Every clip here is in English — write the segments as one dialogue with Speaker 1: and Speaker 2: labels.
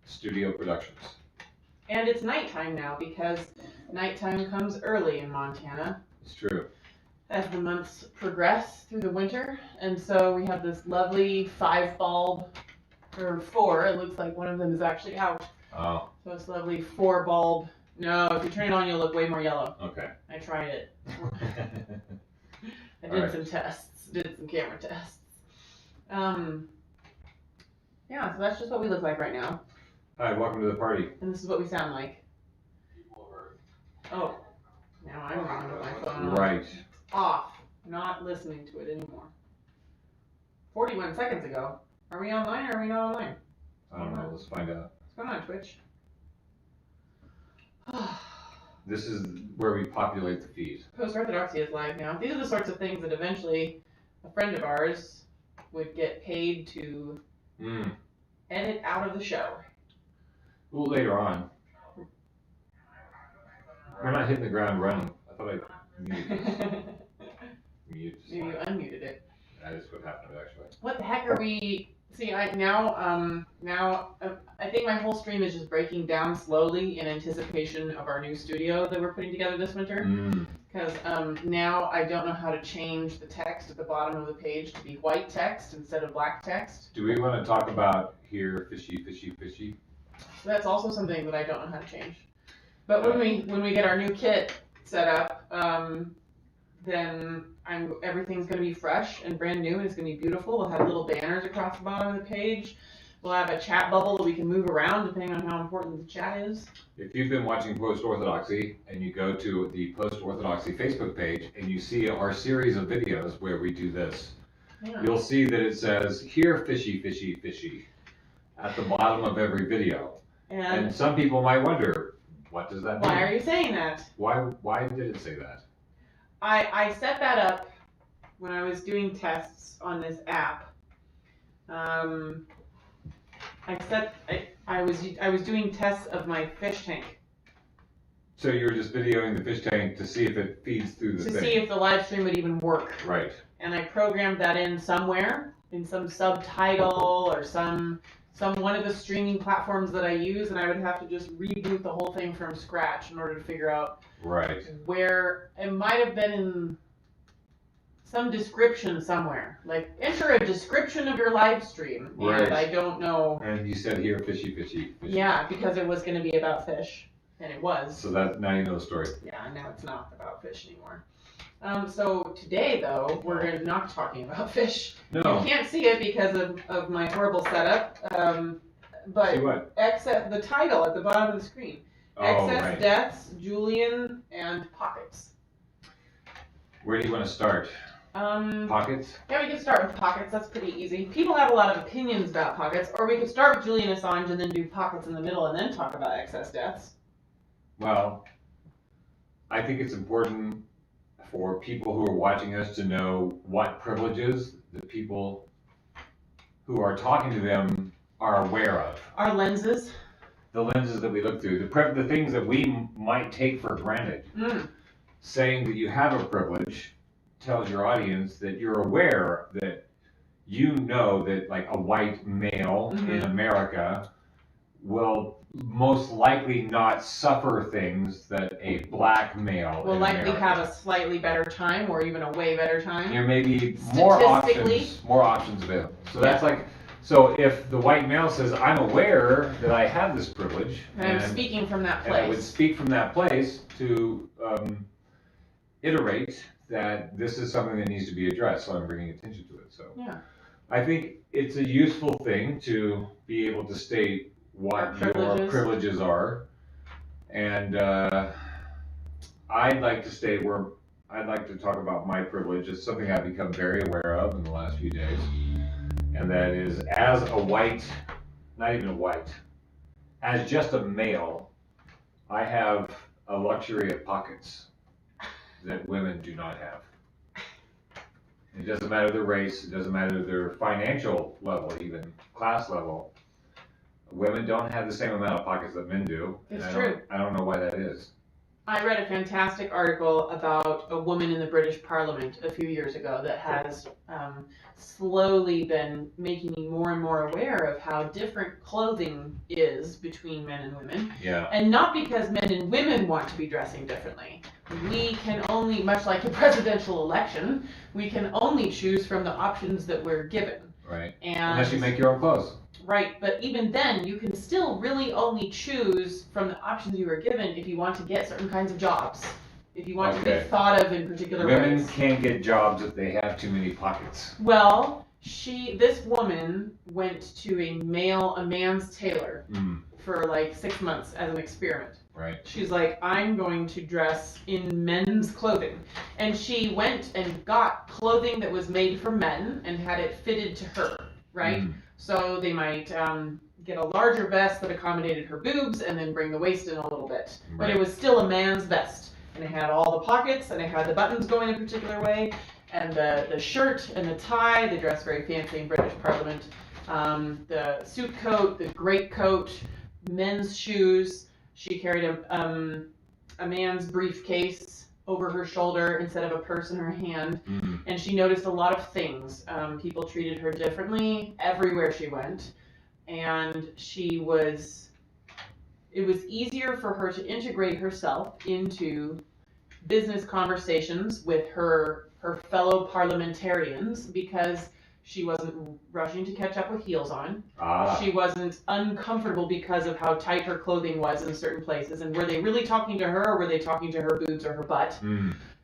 Speaker 1: studio productions.
Speaker 2: And it's nighttime now because nighttime comes early in Montana.
Speaker 1: It's true.
Speaker 2: As the months progress through the winter, and so we have this lovely 5 bulb, or 4, it looks like one of them is actually out.
Speaker 1: Oh.
Speaker 2: So it's lovely 4 bulb. No, if you turn it on, you'll look way more yellow.
Speaker 1: Okay.
Speaker 2: I tried it. I did some tests, did some camera tests. Yeah, so that's just what we look like right now.
Speaker 1: Hi, welcome to the party.
Speaker 2: And this is what we sound like. Oh, now I'm wrong with my phone.
Speaker 1: Right.
Speaker 2: Off. Not listening to it anymore. 41 seconds ago. Are we online or are we not online?
Speaker 1: I don't know. Let's find out.
Speaker 2: What's going on, Twitch?
Speaker 1: This is where we populate the feed.
Speaker 2: Post-Orthodoxy is live now. These are the sorts of things that eventually a friend of ours would get paid to edit out of the show.
Speaker 1: Well, later on. We're not hitting the ground running. I thought I muted this.
Speaker 2: Maybe you unmuted it.
Speaker 1: That is what happened, actually.
Speaker 2: What the heck are we... See, I think my whole stream is just breaking down slowly in anticipation of our new studio that we're putting together this winter. Because now I don't know how to change the text at the bottom of the page to be white text instead of black text.
Speaker 1: Do we want to talk about here, fishy, fishy, fishy?
Speaker 2: So that's also something that I don't know how to change. But when we get our new kit set up, then everything's going to be fresh and brand new, and it's going to be beautiful. We'll have little banners across the bottom of the page. We'll have a chat bubble that we can move around depending on how important the chat is.
Speaker 1: If you've been watching Post-Orthodoxy and you go to the Post-Orthodoxy Facebook page and you see our series of videos where we do this, you'll see that it says, here, fishy, fishy, fishy, at the bottom of every video. And some people might wonder, what does that mean?
Speaker 2: Why are you saying that?
Speaker 1: Why did it say that?
Speaker 2: I set that up when I was doing tests on this app. I was doing tests of my fish tank.
Speaker 1: So you were just videoing the fish tank to see if it feeds through the thing.
Speaker 2: To see if the live stream would even work.
Speaker 1: Right.
Speaker 2: And I programmed that in somewhere, in some subtitle or some one of the streaming platforms that I use, and I would have to just reboot the whole thing from scratch in order to figure out where it might have been in some description somewhere. Like, enter a description of your live stream.
Speaker 1: Right.
Speaker 2: And I don't know.
Speaker 1: And you said here, fishy, fishy, fishy.
Speaker 2: Yeah, because it was going to be about fish. And it was.
Speaker 1: So that now you know the story.
Speaker 2: Yeah, now it's not about fish anymore. So today, though, we're not talking about fish.
Speaker 1: No.
Speaker 2: You can't see it because of my horrible setup. But
Speaker 1: see what?
Speaker 2: The title at the bottom of the screen. Excess deaths, Julian, and pockets.
Speaker 1: Where do you want to start? Pockets?
Speaker 2: Yeah, we can start with pockets. That's pretty easy. People have a lot of opinions about pockets, or we could start with Julian Assange and then do pockets in the middle and then talk about excess deaths.
Speaker 1: Well, I think it's important for people who are watching us to know what privileges the people who are talking to them are aware of.
Speaker 2: Our lenses.
Speaker 1: The lenses that we look through, the things that we might take for granted. Saying that you have a privilege tells your audience that you're aware that you know that like a white male in America will most likely not suffer things that a black male
Speaker 2: will likely have a slightly better time or even a way better time.
Speaker 1: There may be more options available. So that's like, so if the white male says, I'm aware that I have this privilege.
Speaker 2: And I'm speaking from that place.
Speaker 1: And I would speak from that place to iterate that this is something that needs to be addressed, so I'm bringing attention to it. So yeah. I think it's a useful thing to be able to state what your privileges are. And I'd like to state where I'd like to talk about my privilege. It's something I've become very aware of in the last few days. And that is, as a white, not even a white, as just a male, I have a luxury of pockets that women do not have. It doesn't matter their race, it doesn't matter their financial level, even class level. Women don't have the same amount of pockets that men do.
Speaker 2: It's true.
Speaker 1: I don't know why that is.
Speaker 2: I read a fantastic article about a woman in the British Parliament a few years ago that has slowly been making me more and more aware of how different clothing is between men and women.
Speaker 1: Yeah.
Speaker 2: And not because men and women want to be dressing differently. We can only, much like a presidential election, we can only choose from the options that we're given.
Speaker 1: Right.
Speaker 2: And
Speaker 1: unless you make your own clothes.
Speaker 2: Right, but even then, you can still really only choose from the options you were given if you want to get certain kinds of jobs. If you want to be thought of in particular ways.
Speaker 1: Women can't get jobs if they have too many pockets.
Speaker 2: Well, this woman went to a man's tailor for like 6 months as an experiment.
Speaker 1: Right.
Speaker 2: She's like, I'm going to dress in men's clothing. And she went and got clothing that was made for men and had it fitted to her, right? So they might get a larger vest that accommodated her boobs and then bring the waist in a little bit. Right. But it was still a man's vest. And it had all the pockets and it had the buttons going a particular way. And the shirt and the tie, they dress very fancy in British Parliament. The suit coat, the great coat, men's shoes. She carried a man's briefcase over her shoulder instead of a purse in her hand. And she noticed a lot of things. People treated her differently everywhere she went. And it was easier for her to integrate herself into business conversations with her fellow parliamentarians because she wasn't rushing to catch up with heels on. She wasn't uncomfortable because of how tight her clothing was in certain places. And were they really talking to her or were they talking to her boobs or her butt?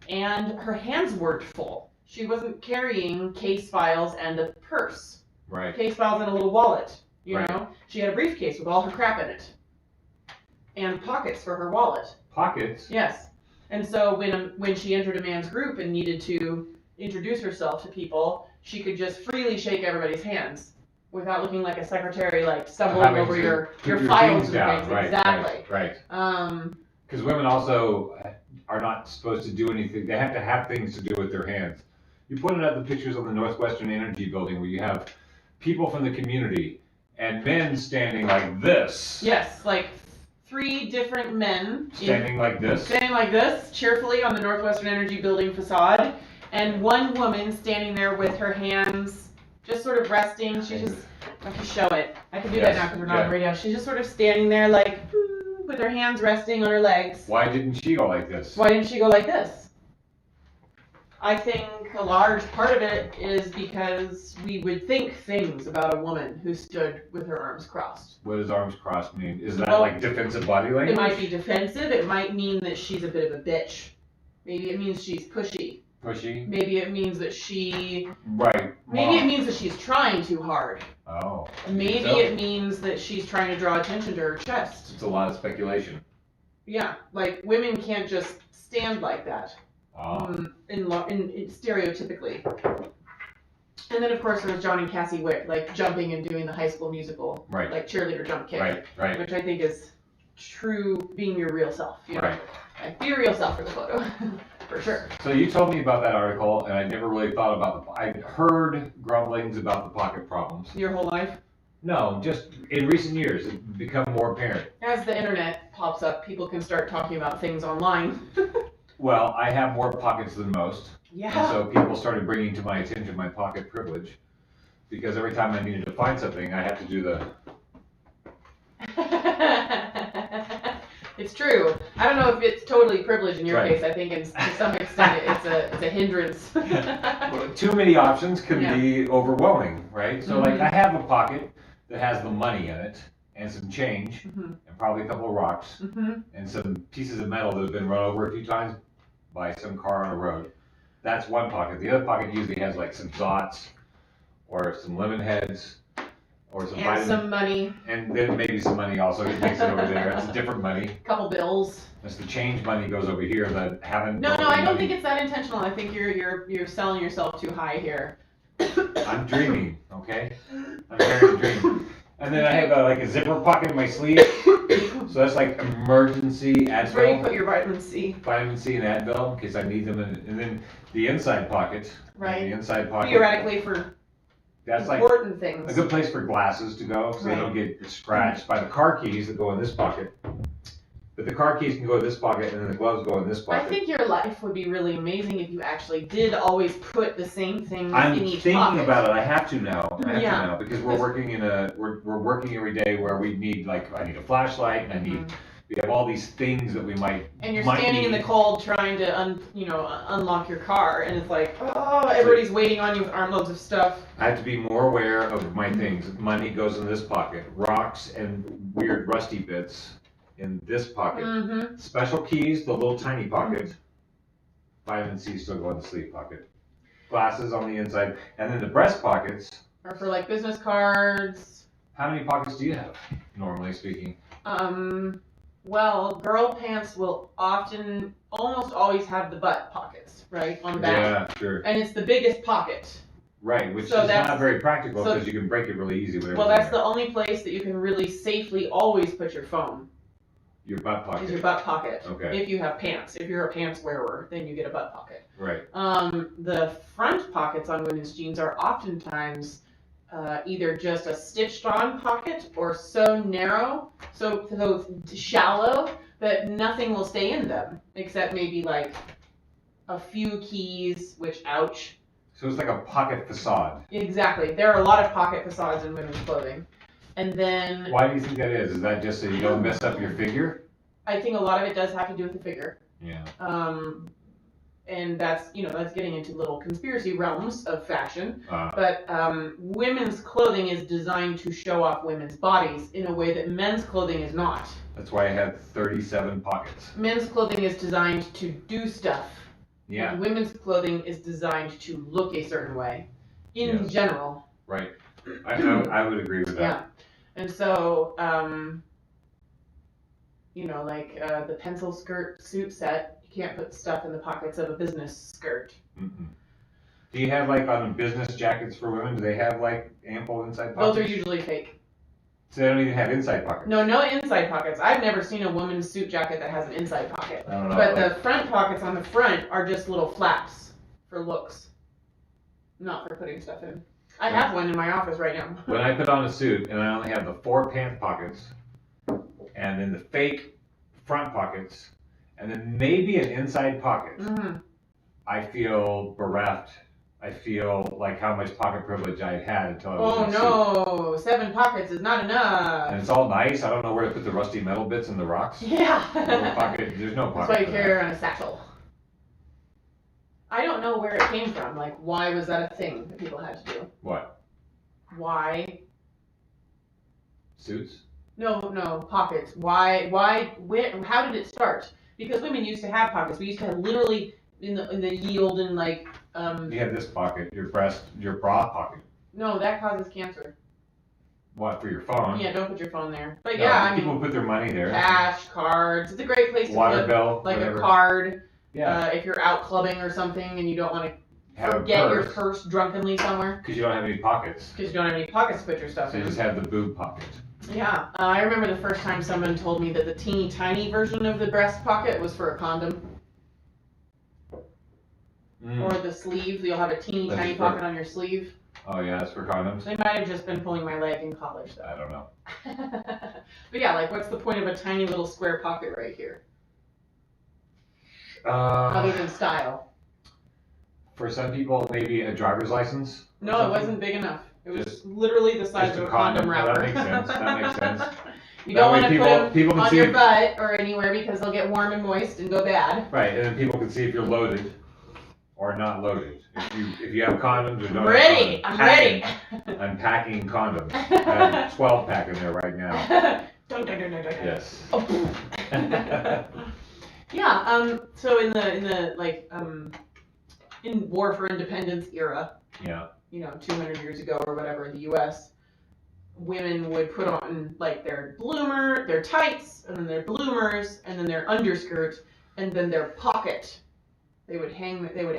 Speaker 2: And her hands weren't full. She wasn't carrying case files and a purse.
Speaker 1: Right.
Speaker 2: Case files and a little wallet, you know? She had a briefcase with all her crap in it. And pockets for her wallet.
Speaker 1: Pockets?
Speaker 2: Yes. And so when she entered a man's group and needed to introduce herself to people, she could just freely shake everybody's hands without looking like a secretary, like stumbling over your files and things.
Speaker 1: Right,
Speaker 2: exactly.
Speaker 1: Right. Because women also are not supposed to do anything. They have to have things to do with their hands. You pointed out the pictures on the Northwestern Energy Building where you have people from the community and men standing like this.
Speaker 2: Yes, like 3 different men.
Speaker 1: Standing like this. Standing
Speaker 2: like this, cheerfully on the Northwestern Energy Building facade. And one woman standing there with her hands just sort of resting. She just, I can show it. I can do that now because we're not on radio. She's just sort of standing there like, with her hands resting on her legs.
Speaker 1: Why didn't she go like this?
Speaker 2: Why didn't she go like this? I think a large part of it is because we would think things about a woman who stood with her arms crossed.
Speaker 1: What does arms crossed mean? Is that like defensive body language?
Speaker 2: It might be defensive. It might mean that she's a bit of a bitch. Maybe it means she's pushy.
Speaker 1: Pushy?
Speaker 2: Maybe it means that she...
Speaker 1: Right.
Speaker 2: Maybe it means that she's trying too hard.
Speaker 1: Oh.
Speaker 2: Maybe it means that she's trying to draw attention to her chest.
Speaker 1: It's a lot of speculation.
Speaker 2: Yeah, like women can't just stand like that. In stereotypically. And then of course there was John and Cassie Wick, like jumping and doing the High School Musical, like cheerleader jump kick.
Speaker 1: Right.
Speaker 2: Which I think is true being your real self. You know? Like, be your real self for the photo. For sure.
Speaker 1: So you told me about that article, and I never really thought about I heard grumblings about the pocket problems.
Speaker 2: Your whole life?
Speaker 1: No, just in recent years, it's become more apparent.
Speaker 2: As the internet pops up, people can start talking about things online.
Speaker 1: Well, I have more pockets than most.
Speaker 2: Yeah.
Speaker 1: And so people started bringing to my attention my pocket privilege, because every time I needed to find something, I have to do the...
Speaker 2: It's true. I don't know if it's totally privileged in your case. I think to some extent it's a hindrance.
Speaker 1: Well, too many options can be overwhelming, right? So like I have a pocket that has the money in it and some change and probably a couple of rocks and some pieces of metal that have been run over a few times by some car on a road. That's one pocket. The other pocket usually has like some Zots or some lemon heads. Or
Speaker 2: some money.
Speaker 1: And then maybe some money also. It makes it over there. It's a different money.
Speaker 2: Couple bills.
Speaker 1: It's the change money goes over here that haven't.
Speaker 2: No, I don't think it's that intentional. I think you're selling yourself too high here.
Speaker 1: I'm dreaming, okay? I'm very dreaming. And then I have like a zipper pocket in my sleeve. So that's like emergency Advil.
Speaker 2: Where you put your vitamin C.
Speaker 1: Vitamin C and Advil in case I need them. And then the inside pocket.
Speaker 2: Right.
Speaker 1: The inside pocket.
Speaker 2: Theoretically for.
Speaker 1: That's like
Speaker 2: important things.
Speaker 1: A good place for glasses to go so they don't get scratched by the car keys that go in this pocket. But the car keys can go in this pocket, and then the gloves go in this pocket.
Speaker 2: I think your life would be really amazing if you actually did always put the same things in each pocket.
Speaker 1: I'm thinking about it. I have to now. Because we're working we're working every day where we need, like, I need a flashlight, and we have all these things that we might.
Speaker 2: And you're standing in the cold trying to unlock your car, and it's like, oh, everybody's waiting on you with armloads of stuff.
Speaker 1: I have to be more aware of my things. Money goes in this pocket. Rocks and weird rusty bits in this pocket. Special keys, the little tiny pocket. Vitamin C still go in the sleeve pocket. Glasses on the inside, and then the breast pockets
Speaker 2: are for like business cards.
Speaker 1: How many pockets do you have, normally speaking?
Speaker 2: Well, girl pants will almost always have the butt pockets, right, on the back.
Speaker 1: Yeah, sure.
Speaker 2: And it's the biggest pocket.
Speaker 1: Right, which is not very practical because you can break it really easy.
Speaker 2: Well, that's the only place that you can really safely always put your phone.
Speaker 1: Your butt pocket.
Speaker 2: Is your butt pocket.
Speaker 1: Okay.
Speaker 2: If you have pants. If you're a pants wearer, then you get a butt pocket.
Speaker 1: Right.
Speaker 2: The front pockets on women's jeans are oftentimes either just a stitched on pocket or so narrow, so shallow that nothing will stay in them except maybe like a few keys, which ouch.
Speaker 1: So it's like a pocket facade.
Speaker 2: Exactly. There are a lot of pocket facades in women's clothing. And then...
Speaker 1: Why do you think that is? Is that just so you don't mess up your figure?
Speaker 2: I think a lot of it does have to do with the figure.
Speaker 1: Yeah.
Speaker 2: And that's getting into little conspiracy realms of fashion. But women's clothing is designed to show off women's bodies in a way that men's clothing is not.
Speaker 1: That's why I had 37 pockets.
Speaker 2: Men's clothing is designed to do stuff.
Speaker 1: Yeah.
Speaker 2: And women's clothing is designed to look a certain way, in general.
Speaker 1: Right. I would agree with that.
Speaker 2: Yeah. And so, the pencil skirt suit set, you can't put stuff in the pockets of a business skirt.
Speaker 1: Mm-mm. Do you have, like, on business jackets for women, do they have, like, ample inside pockets?
Speaker 2: Those are usually fake.
Speaker 1: So they don't even have inside pockets?
Speaker 2: No inside pockets. I've never seen a woman's suit jacket that has an inside pocket.
Speaker 1: I don't know.
Speaker 2: But the front pockets on the front are just little flaps for looks, not for putting stuff in. I have one in my office right now.
Speaker 1: When I put on a suit and I only have the 4 pant pockets, and then the fake front pockets, and then maybe an inside pocket, I feel bereft. I feel like how much pocket privilege I had until I was in a suit.
Speaker 2: 7 pockets is not enough.
Speaker 1: And it's all nice. I don't know where to put the rusty metal bits and the rocks.
Speaker 2: Yeah.
Speaker 1: There's no pocket.
Speaker 2: That's why you carry around a satchel. I don't know where it came from. Like, why was that a thing that people had to do?
Speaker 1: What?
Speaker 2: Why?
Speaker 1: Suits?
Speaker 2: No, pockets. Why, how did it start? Because women used to have pockets. We used to have literally in the yield and like,
Speaker 1: You have this pocket, your bra pocket.
Speaker 2: No, that causes cancer.
Speaker 1: What, for your phone?
Speaker 2: Yeah, don't put your phone there. But
Speaker 1: no,
Speaker 2: yeah,
Speaker 1: people put their money there.
Speaker 2: Cash, cards. It's a great place to
Speaker 1: Water
Speaker 2: put
Speaker 1: bill,
Speaker 2: like
Speaker 1: whatever.
Speaker 2: a card.
Speaker 1: Yeah.
Speaker 2: If you're out clubbing or something and you don't want to
Speaker 1: Have
Speaker 2: forget your purse drunkenly somewhere.
Speaker 1: Because you don't have any pockets.
Speaker 2: Because you don't have any pockets to put your stuff
Speaker 1: So
Speaker 2: in.
Speaker 1: you just have the boob pocket.
Speaker 2: Yeah. I remember the first time someone told me that the teeny tiny version of the breast pocket was for a condom. Or the sleeve. You'll have a teeny tiny pocket on your sleeve.
Speaker 1: Oh yeah, that's for condoms?
Speaker 2: They might have just been pulling my leg in college though.
Speaker 1: I don't know.
Speaker 2: But yeah, like what's the point of a tiny little square pocket right here? Other than style.
Speaker 1: For some people, maybe a driver's license.
Speaker 2: No, it wasn't big enough. It was literally the size of a condom wrapper.
Speaker 1: That makes sense. That makes sense.
Speaker 2: You don't want to put them on your butt or anywhere because they'll get warm and moist and go bad.
Speaker 1: Right, and then people can see if you're loaded or not loaded. If you have condoms or don't
Speaker 2: have condoms. I'm ready.
Speaker 1: I'm packing condoms. I have a 12 pack in there right now. Yes.
Speaker 2: Oh. Yeah. So in the in War for Independence era.
Speaker 1: Yeah.
Speaker 2: 200 years ago or whatever in the U.S., women would put on like their tights, and then their bloomers, and then their underskirt, and then their pocket. They would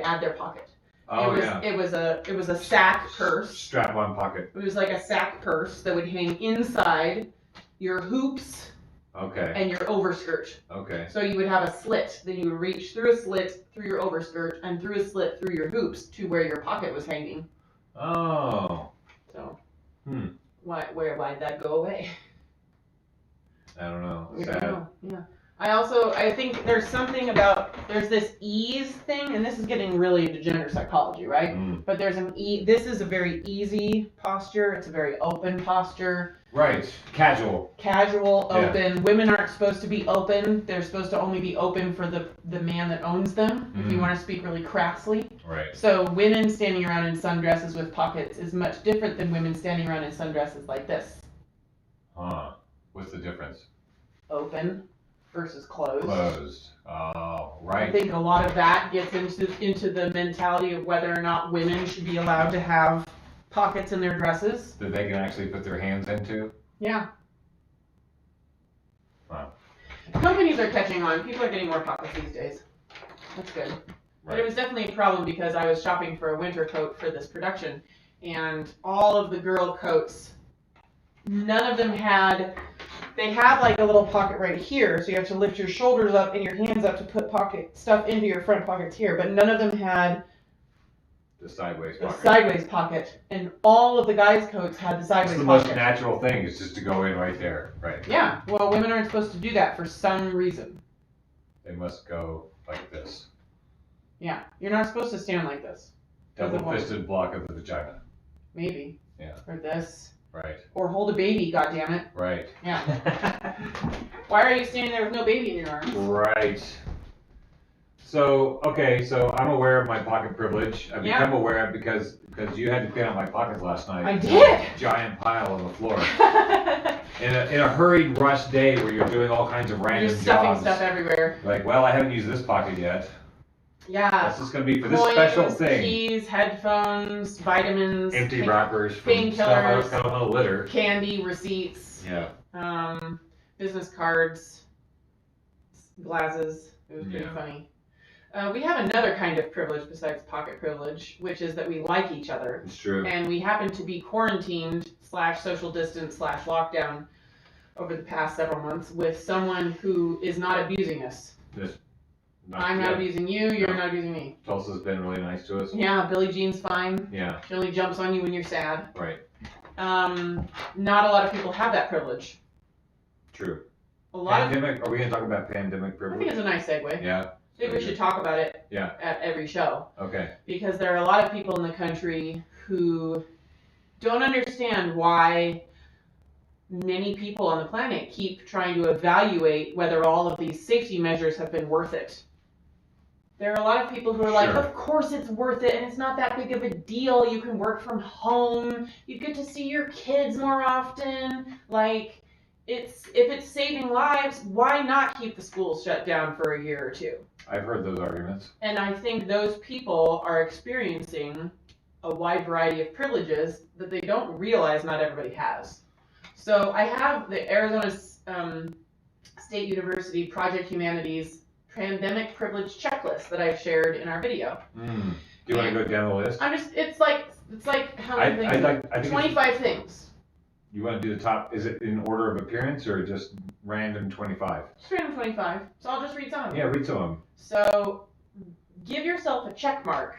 Speaker 2: add their pocket.
Speaker 1: Oh,
Speaker 2: It was a sack purse.
Speaker 1: Strap-on pocket.
Speaker 2: It was like a sack purse that would hang inside your hoops.
Speaker 1: Okay.
Speaker 2: And your overskirt.
Speaker 1: Okay.
Speaker 2: So you would have a slit. Then you would reach through a slit through your overskirt and through a slit through your hoops to where your pocket was hanging.
Speaker 1: Oh.
Speaker 2: So. Why'd that go away?
Speaker 1: I don't know.
Speaker 2: I
Speaker 1: Sad.
Speaker 2: don't know. Yeah. I think there's something about, there's this ease thing, and this is getting really into gender psychology, right? But there's this is a very easy posture. It's a very open posture.
Speaker 1: Right. Casual,
Speaker 2: open. Women aren't supposed to be open. They're supposed to only be open for the man that owns them, if you want to speak really crassly.
Speaker 1: Right.
Speaker 2: So women standing around in sundresses with pockets is much different than women standing around in sundresses like this.
Speaker 1: What's the difference?
Speaker 2: Open versus closed.
Speaker 1: Closed. Oh, right.
Speaker 2: I think a lot of that gets into the mentality of whether or not women should be allowed to have pockets in their dresses.
Speaker 1: That they can actually put their hands into?
Speaker 2: Yeah.
Speaker 1: Wow.
Speaker 2: Companies are catching on. People are getting more pockets these days. That's good. Right. But it was definitely a problem because I was shopping for a winter coat for this production, and all of the girl coats, none of them had, they have like a little pocket right here, so you have to lift your shoulders up and your hands up to put pocket stuff into your front pockets here, but none of them had
Speaker 1: the sideways
Speaker 2: pocket. And all of the guys' coats had the sideways pocket.
Speaker 1: It's the most natural thing, is just to go in right there, right?
Speaker 2: Yeah, well, women aren't supposed to do that for some reason.
Speaker 1: They must go like this.
Speaker 2: Yeah, you're not supposed to stand like this.
Speaker 1: Double-fisted block of the vagina.
Speaker 2: Maybe.
Speaker 1: Yeah.
Speaker 2: Or this.
Speaker 1: Right.
Speaker 2: Or hold a baby, goddammit.
Speaker 1: Right.
Speaker 2: Yeah. Why are you standing there with no baby in your arms?
Speaker 1: Right. So, okay, so I'm aware of my pocket privilege. I've become aware of it because you had to clean out my pockets last night.
Speaker 2: I did!
Speaker 1: A giant pile on the floor. in a hurried, rush day where you're doing all kinds of random
Speaker 2: jobs. You're stuffing
Speaker 1: jobs.
Speaker 2: stuff everywhere.
Speaker 1: Like, well, I haven't used this pocket yet.
Speaker 2: Yeah.
Speaker 1: That's just going to be for this special thing.
Speaker 2: Keys, headphones, vitamins.
Speaker 1: Empty wrappers
Speaker 2: from
Speaker 1: stuff I was kind of on a litter.
Speaker 2: Candy, receipts.
Speaker 1: Yeah.
Speaker 2: Business cards. Glasses. It was pretty funny. We have another kind of privilege besides pocket privilege, which is that we like each other.
Speaker 1: It's true.
Speaker 2: And we happen to be quarantined / social distance / lockdown over the past several months with someone who is not abusing us. I'm not abusing you, you're not abusing me.
Speaker 1: Tulsa's been really nice to us.
Speaker 2: Yeah, Billie Jean's fine.
Speaker 1: Yeah.
Speaker 2: She only jumps on you when you're sad.
Speaker 1: Right.
Speaker 2: Not a lot of people have that privilege.
Speaker 1: True.
Speaker 2: Are we going
Speaker 1: to talk about pandemic privilege?
Speaker 2: I think it's a nice segue.
Speaker 1: Yeah.
Speaker 2: Maybe we should talk about it at every show.
Speaker 1: Okay.
Speaker 2: Because there are a lot of people in the country who don't understand why many people on the planet keep trying to evaluate whether all of these safety measures have been worth it. There are a lot of people who are like, of course it's worth it, and it's not that big of a deal. You can work from home. You get to see your kids more often. Like, if it's saving lives, why not keep the schools shut down for a year or two?
Speaker 1: I've heard those arguments. And
Speaker 2: I think those people are experiencing a wide variety of privileges that they don't realize not everybody has. So I have the Arizona State University Project Humanities Pandemic Privilege Checklist that I've shared in our video.
Speaker 1: Do you want to go down the list?
Speaker 2: It's like how many things?
Speaker 1: I think
Speaker 2: 25 things.
Speaker 1: You want to do the top? Is it in order of appearance or just random 25?
Speaker 2: Just random 25. So I'll just read some of them.
Speaker 1: Yeah, read some of them.
Speaker 2: So give yourself a check mark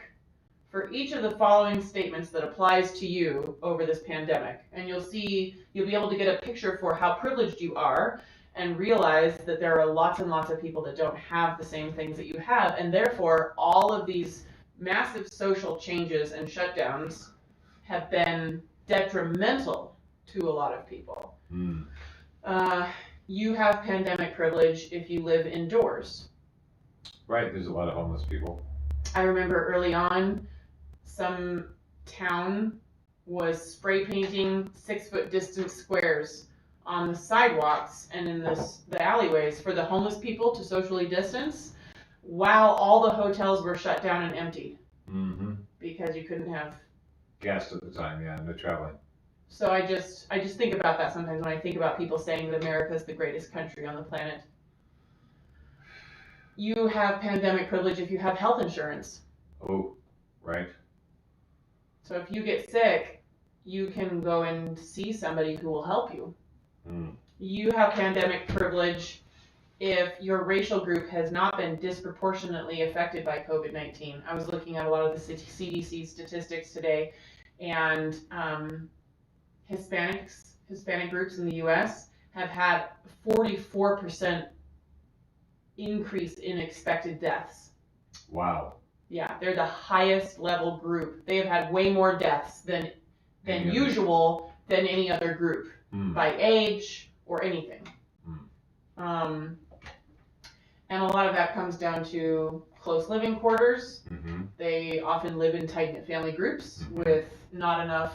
Speaker 2: for each of the following statements that applies to you over this pandemic, and you'll be able to get a picture for how privileged you are and realize that there are lots and lots of people that don't have the same things that you have, and therefore all of these massive social changes and shutdowns have been detrimental to a lot of people. You have pandemic privilege if you live indoors.
Speaker 1: Right, there's a lot of homeless people.
Speaker 2: I remember early on, some town was spray painting 6-foot distance squares on the sidewalks and in the alleyways for the homeless people to socially distance, while all the hotels were shut down and empty. Because you couldn't have
Speaker 1: guests at the time, no traveling.
Speaker 2: So I just think about that sometimes when I think about people saying that America is the greatest country on the planet. You have pandemic privilege if you have health insurance.
Speaker 1: Oh, right.
Speaker 2: So if you get sick, you can go and see somebody who will help you. You have pandemic privilege if your racial group has not been disproportionately affected by COVID-19. I was looking at a lot of the CDC statistics today, and Hispanic groups in the U.S. have had 44% increase in expected deaths.
Speaker 1: Wow.
Speaker 2: Yeah, they're the highest level group. They have had way more deaths than usual than any other group by age or anything. And a lot of that comes down to close living quarters. They often live in tight-knit family groups with not enough,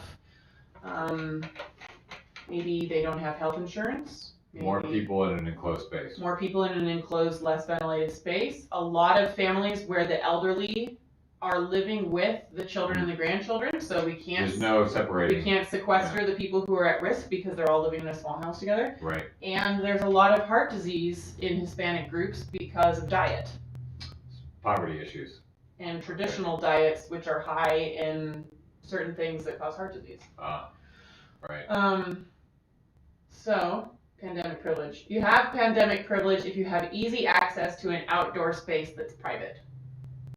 Speaker 2: maybe they don't have health insurance.
Speaker 1: More people in an enclosed space.
Speaker 2: More people in an enclosed, less ventilated space. A lot of families where the elderly are living with the children and the grandchildren, so we can't.
Speaker 1: There's no separating.
Speaker 2: We can't sequester the people who are at risk because they're all living in a small house together.
Speaker 1: Right.
Speaker 2: And there's a lot of heart disease in Hispanic groups because of diet.
Speaker 1: Poverty issues.
Speaker 2: And traditional diets, which are high in certain things that cause heart disease.
Speaker 1: Right.
Speaker 2: So, pandemic privilege. You have pandemic privilege if you have easy access to an outdoor space that's private.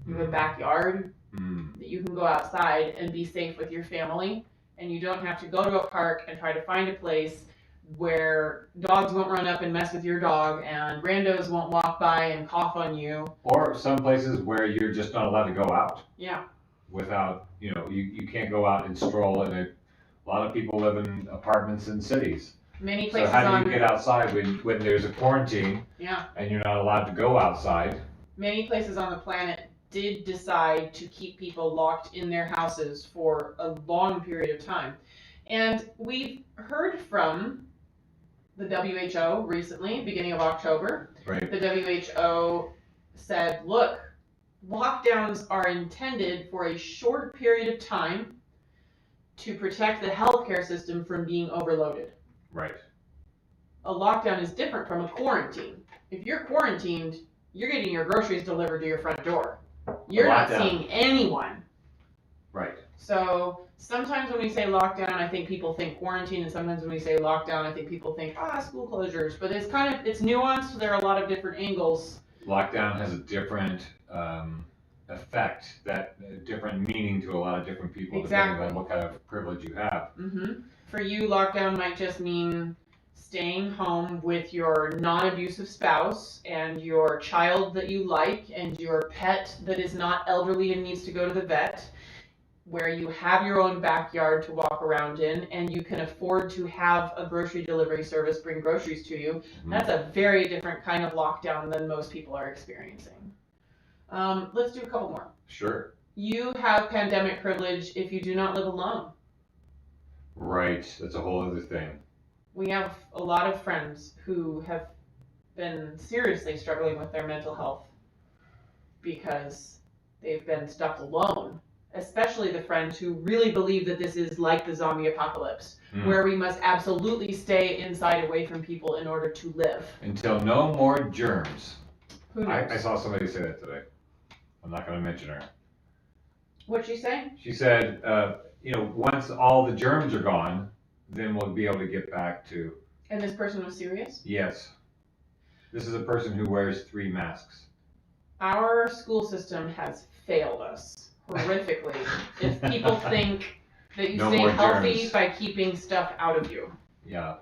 Speaker 2: You have a backyard that you can go outside and be safe with your family, and you don't have to go to a park and try to find a place where dogs won't run up and mess with your dog and randos won't walk by and cough on you.
Speaker 1: Or some places where you're just not allowed to go out.
Speaker 2: Yeah.
Speaker 1: Without, you can't go out and stroll, and a lot of people live in apartments in cities.
Speaker 2: Many places.
Speaker 1: So how do you get outside when there's a quarantine?
Speaker 2: Yeah.
Speaker 1: And you're not allowed to go outside?
Speaker 2: Many places on the planet did decide to keep people locked in their houses for a long period of time. And we've heard from the WHO recently, beginning of October.
Speaker 1: Right.
Speaker 2: The WHO said, look, lockdowns are intended for a short period of time to protect the healthcare system from being overloaded.
Speaker 1: Right.
Speaker 2: A lockdown is different from a quarantine. If you're quarantined, you're getting your groceries delivered to your front door. You're not seeing anyone.
Speaker 1: Right.
Speaker 2: So sometimes when we say lockdown, I think people think quarantine, and sometimes when we say lockdown, I think people think, school closures. But it's it's nuanced. There are a lot of different angles.
Speaker 1: Lockdown has a different effect, different meaning to a lot of different people, depending on what kind of privilege you have.
Speaker 2: For you, lockdown might just mean staying home with your non-abusive spouse and your child that you like and your pet that is not elderly and needs to go to the vet, where you have your own backyard to walk around in and you can afford to have a grocery delivery service bring groceries to you. That's a very different kind of lockdown than most people are experiencing. Let's do a couple more.
Speaker 1: Sure.
Speaker 2: You have pandemic privilege if you do not live alone.
Speaker 1: Right. That's a whole other thing.
Speaker 2: We have a lot of friends who have been seriously struggling with their mental health because they've been stuck alone, especially the friends who really believe that this is like the zombie apocalypse, where we must absolutely stay inside away from people in order to live.
Speaker 1: Until no more germs.
Speaker 2: Who knows?
Speaker 1: I saw somebody say that today. I'm not going to mention her.
Speaker 2: What'd she say?
Speaker 1: She said, once all the germs are gone, then we'll be able to get back to...
Speaker 2: And this person was serious?
Speaker 1: Yes. This is a person who wears 3 masks.
Speaker 2: Our school system has failed us horrifically if people think that you stay healthy germs by keeping stuff out of you.
Speaker 1: Yeah.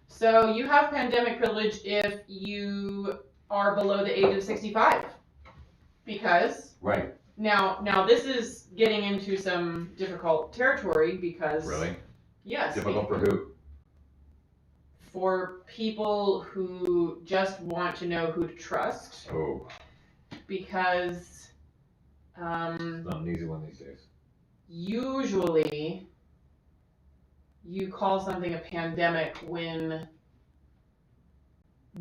Speaker 2: So you have pandemic privilege if you are below the age of 65. Because...
Speaker 1: Right.
Speaker 2: Now this is getting into some difficult territory because...
Speaker 1: Really?
Speaker 2: Yes.
Speaker 1: Difficult for who?
Speaker 2: For people who just want to know who to trust.
Speaker 1: Oh.
Speaker 2: Because...
Speaker 1: it's not an easy one these days.
Speaker 2: Usually, you call something a pandemic when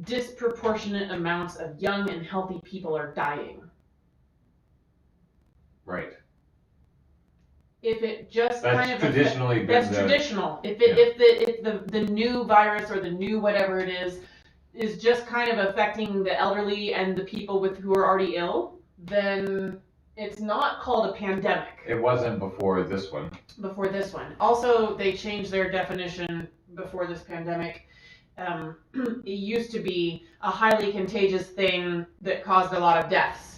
Speaker 2: disproportionate amounts of young and healthy people are dying.
Speaker 1: Right.
Speaker 2: If it just
Speaker 1: that's traditionally been
Speaker 2: that's traditional. If the new virus or the new whatever it is just kind of affecting the elderly and the people who are already ill, then it's not called a pandemic.
Speaker 1: It wasn't before this one.
Speaker 2: Before this one. Also, they changed their definition before this pandemic. It used to be a highly contagious thing that caused a lot of deaths.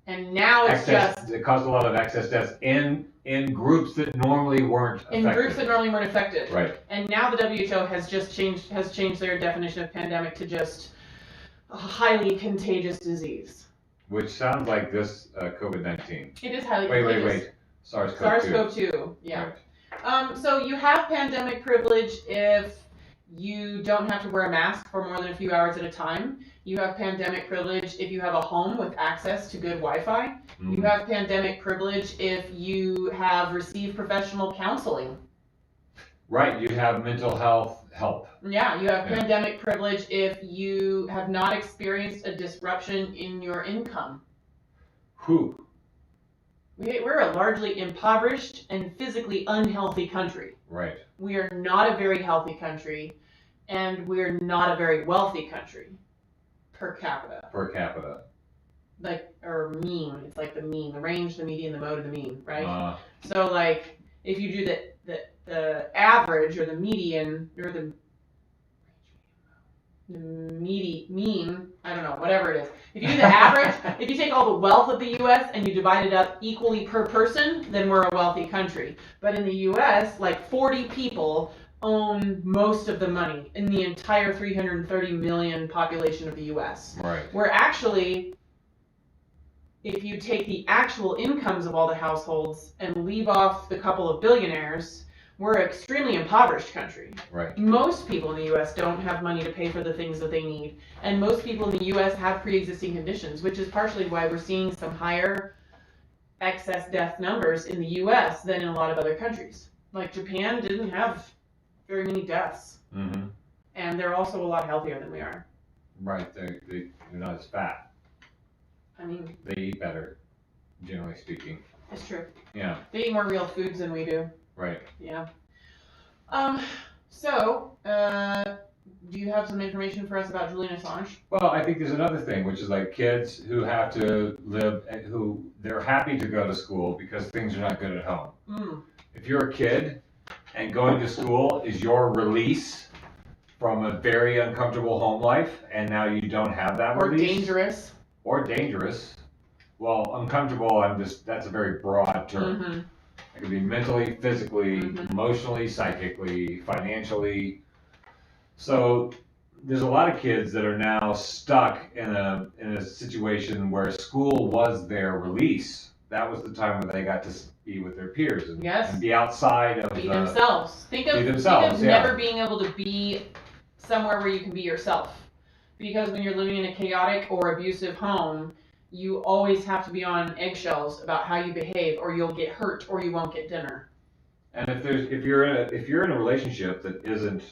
Speaker 2: And now
Speaker 1: it caused a lot of excess deaths in groups that normally weren't affected.
Speaker 2: In groups that normally weren't affected.
Speaker 1: Right.
Speaker 2: And now the WHO has changed their definition of pandemic to just a highly contagious disease.
Speaker 1: Which sounds like this COVID-19.
Speaker 2: It is highly contagious.
Speaker 1: Wait. SARS-CoV-2.
Speaker 2: SARS-CoV-2, yeah. Right. So you have pandemic privilege if you don't have to wear a mask for more than a few hours at a time. You have pandemic privilege if you have a home with access to good Wi-Fi. You have pandemic privilege if you have received professional counseling.
Speaker 1: Right, you have mental health help.
Speaker 2: Yeah, you have pandemic privilege if you have not experienced a disruption in your income.
Speaker 1: Whew.
Speaker 2: We're a largely impoverished and physically unhealthy country.
Speaker 1: Right.
Speaker 2: We are not a very healthy country, and we're not a very wealthy country per capita.
Speaker 1: Per capita.
Speaker 2: Like, or mean. It's like the mean, the range, the median, the mode, and the mean, right? So, like, if you do the average or the median or the mean, I don't know, whatever it is. If you do the average, if you take all the wealth of the U.S. and you divide it up equally per person, then we're a wealthy country. But in the U.S., like 40 people own most of the money in the entire 330 million population of the U.S.
Speaker 1: Right.
Speaker 2: We're actually, if you take the actual incomes of all the households and leave off the couple of billionaires, we're an extremely impoverished country.
Speaker 1: Right.
Speaker 2: Most people in the U.S. don't have money to pay for the things that they need. And most people in the U.S. have pre-existing conditions, which is partially why we're seeing some higher excess death numbers in the U.S. than in a lot of other countries. Like Japan didn't have very many deaths.
Speaker 1: Mm-hmm.
Speaker 2: And they're also a lot healthier than we are.
Speaker 1: Right. They're not as fat.
Speaker 2: I mean,
Speaker 1: they eat better, generally speaking.
Speaker 2: It's true.
Speaker 1: Yeah.
Speaker 2: They eat more real foods than we do.
Speaker 1: Right.
Speaker 2: Yeah. Do you have some information for us about Julian Assange?
Speaker 1: Well, I think there's another thing, which is like kids who have to live, who they're happy to go to school because things are not good at home.
Speaker 2: Mm.
Speaker 1: If you're a kid and going to school is your release from a very uncomfortable home life, and now you don't have that release. Or dangerous. Well, uncomfortable, that's a very broad term.
Speaker 2: Mm-hmm.
Speaker 1: It could be mentally, physically,
Speaker 2: Mm-hmm.
Speaker 1: emotionally, psychically, financially. So there's a lot of kids that are now stuck in a situation where school was their release. That was the time when they got to be with their peers and,
Speaker 2: yes.
Speaker 1: and be outside of
Speaker 2: be themselves. Think of never being able to be somewhere where you can be yourself. Because when you're living in a chaotic or abusive home, you always have to be on eggshells about how you behave, or you'll get hurt, or you won't get dinner.
Speaker 1: And if you're in a relationship that isn't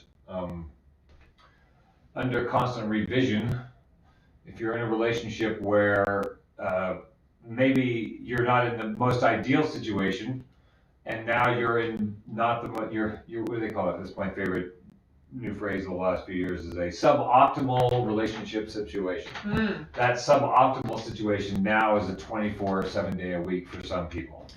Speaker 1: under constant revision, if you're in a relationship where maybe you're not in the most ideal situation, and now you're in not the what do they call it? This is my favorite new phrase of the last few years, is a suboptimal relationship situation.
Speaker 2: Mm.
Speaker 1: That suboptimal situation now is a 24/7 day a week for some people.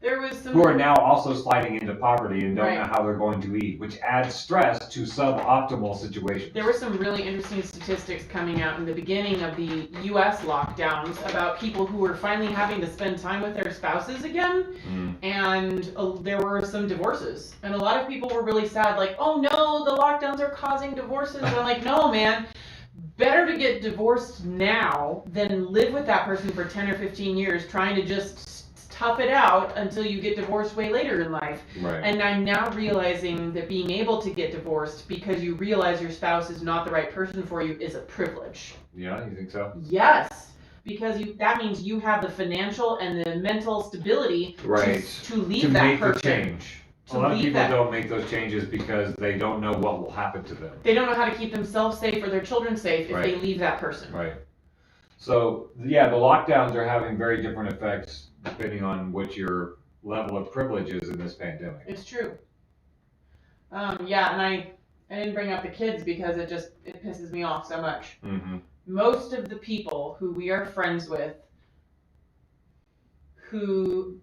Speaker 2: There was some
Speaker 1: who are now also sliding into poverty and don't
Speaker 2: right.
Speaker 1: know how they're going to eat, which adds stress to suboptimal situations.
Speaker 2: There were some really interesting statistics coming out in the beginning of the U.S. lockdowns about people who were finally having to spend time with their spouses again, and there were some divorces. And a lot of people were really sad, like, oh no, the lockdowns are causing divorces. And I'm like, no, man. Better to get divorced now than live with that person for 10 or 15 years trying to just tough it out until you get divorced way later in life.
Speaker 1: Right.
Speaker 2: And I'm now realizing that being able to get divorced because you realize your spouse is not the right person for you is a privilege.
Speaker 1: Yeah, you think so?
Speaker 2: Yes, because that means you have the financial and the mental stability
Speaker 1: right.
Speaker 2: to leave that
Speaker 1: make
Speaker 2: person.
Speaker 1: The change. A lot of people don't make those changes because they don't know what will happen to them.
Speaker 2: They don't know how to keep themselves safe or their children safe if
Speaker 1: right.
Speaker 2: they leave that person.
Speaker 1: Right. So, yeah, the lockdowns are having very different effects depending on what your level of privilege is in this pandemic.
Speaker 2: It's true. Yeah, and I didn't bring up the kids because it pisses me off so much.
Speaker 1: Mm-hmm.
Speaker 2: Most of the people who we are friends with who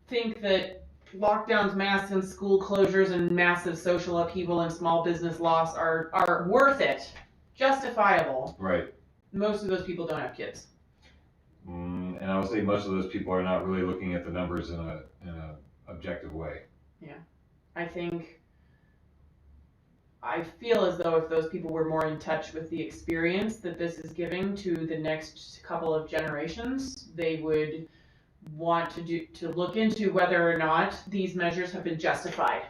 Speaker 2: think that lockdowns, masks, and school closures and massive social upheaval and small business loss are worth it, justifiable.
Speaker 1: Right.
Speaker 2: Most of those people don't have kids.
Speaker 1: And I would say most of those people are not really looking at the numbers in a objective way.
Speaker 2: Yeah. I think I feel as though if those people were more in touch with the experience that this is giving to the next couple of generations, they would want to look into whether or not these measures have been justified.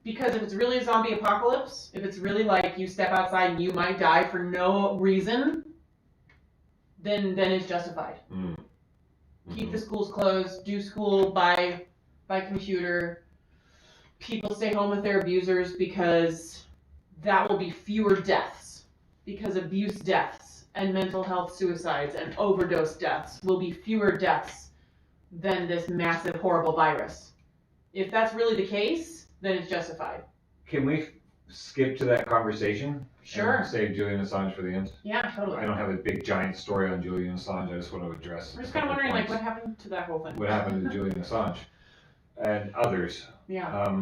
Speaker 2: Because if it's really a zombie apocalypse, if it's really like you step outside and you might die for no reason, then it's justified. Mm-hmm. Keep the schools closed, do school by computer. People stay home with their abusers because that will be fewer deaths. Because abuse deaths and mental health suicides and overdose deaths will be fewer deaths than this massive, horrible virus. If that's really the case, then it's justified.
Speaker 1: Can we skip to that conversation?
Speaker 2: Sure.
Speaker 1: And save Julian Assange for the end?
Speaker 2: Yeah, totally.
Speaker 1: I don't have a big, giant story on Julian Assange. I just want to address.
Speaker 2: We're just kind of wondering, like, what happened to that whole thing?
Speaker 1: What happened to Julian Assange and others?
Speaker 2: Yeah.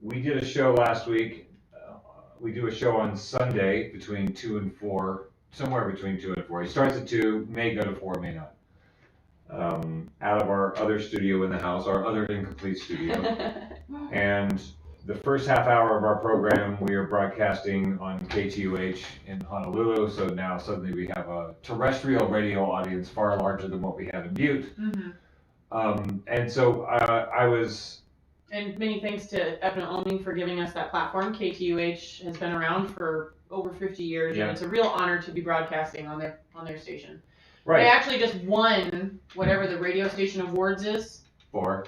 Speaker 1: We did a show last week. We do a show on Sunday between 2 and 4, somewhere between 2 and 4. He starts at 2, may go to 4, may not. Out of our other studio in the house, our other incomplete studio. And the first half hour of our program, we are broadcasting on KTUH in Honolulu. So now suddenly we have a terrestrial radio audience far larger than what we had in Butte. Mm-hmm. And so I was...
Speaker 2: And many thanks to Evna Omi for giving us that platform. KTUH has been around for over 50 years, and it's a real honor to be broadcasting on their station. Right. They actually just won whatever the radio station awards is. For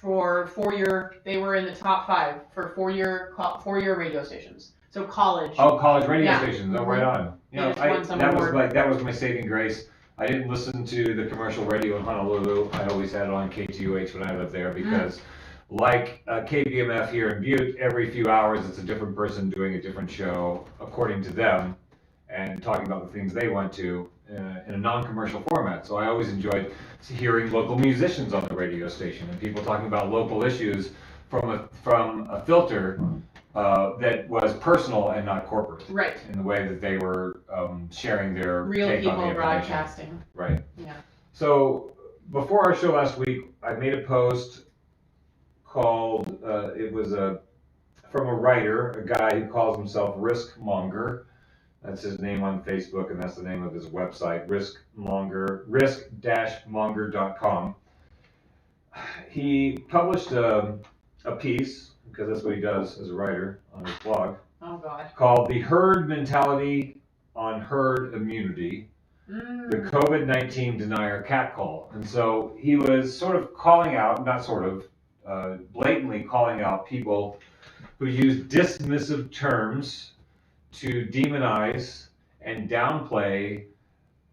Speaker 2: 4-year, they were in the top 5 for 4-year radio stations. So college.
Speaker 1: Oh, college radio stations. Oh, right on.
Speaker 2: You know, that
Speaker 1: was my saving grace. I didn't listen to the commercial radio in Honolulu. I always had it on KTUH when I lived there because, like KBMF here in Butte, every few hours it's a different person doing a different show according to them and talking about the things they went to in a non-commercial format. So I always enjoyed hearing local musicians on the radio station and people talking about local issues from a filter that was personal and not corporate.
Speaker 2: Right.
Speaker 1: In the way that they were sharing their
Speaker 2: real
Speaker 1: take
Speaker 2: people
Speaker 1: on the information.
Speaker 2: Broadcasting.
Speaker 1: Right.
Speaker 2: Yeah.
Speaker 1: So before our show last week, I made a post called it was from a writer, a guy who calls himself Risk Monger. That's his name on Facebook, and that's the name of his website, risk-monger.com. He published a piece, because that's what he does as a writer on his blog, called The Herd Mentality on Herd Immunity, the COVID-19 Denier Catcall. And so he was sort of calling out, not sort of, blatantly calling out people who use dismissive terms to demonize and downplay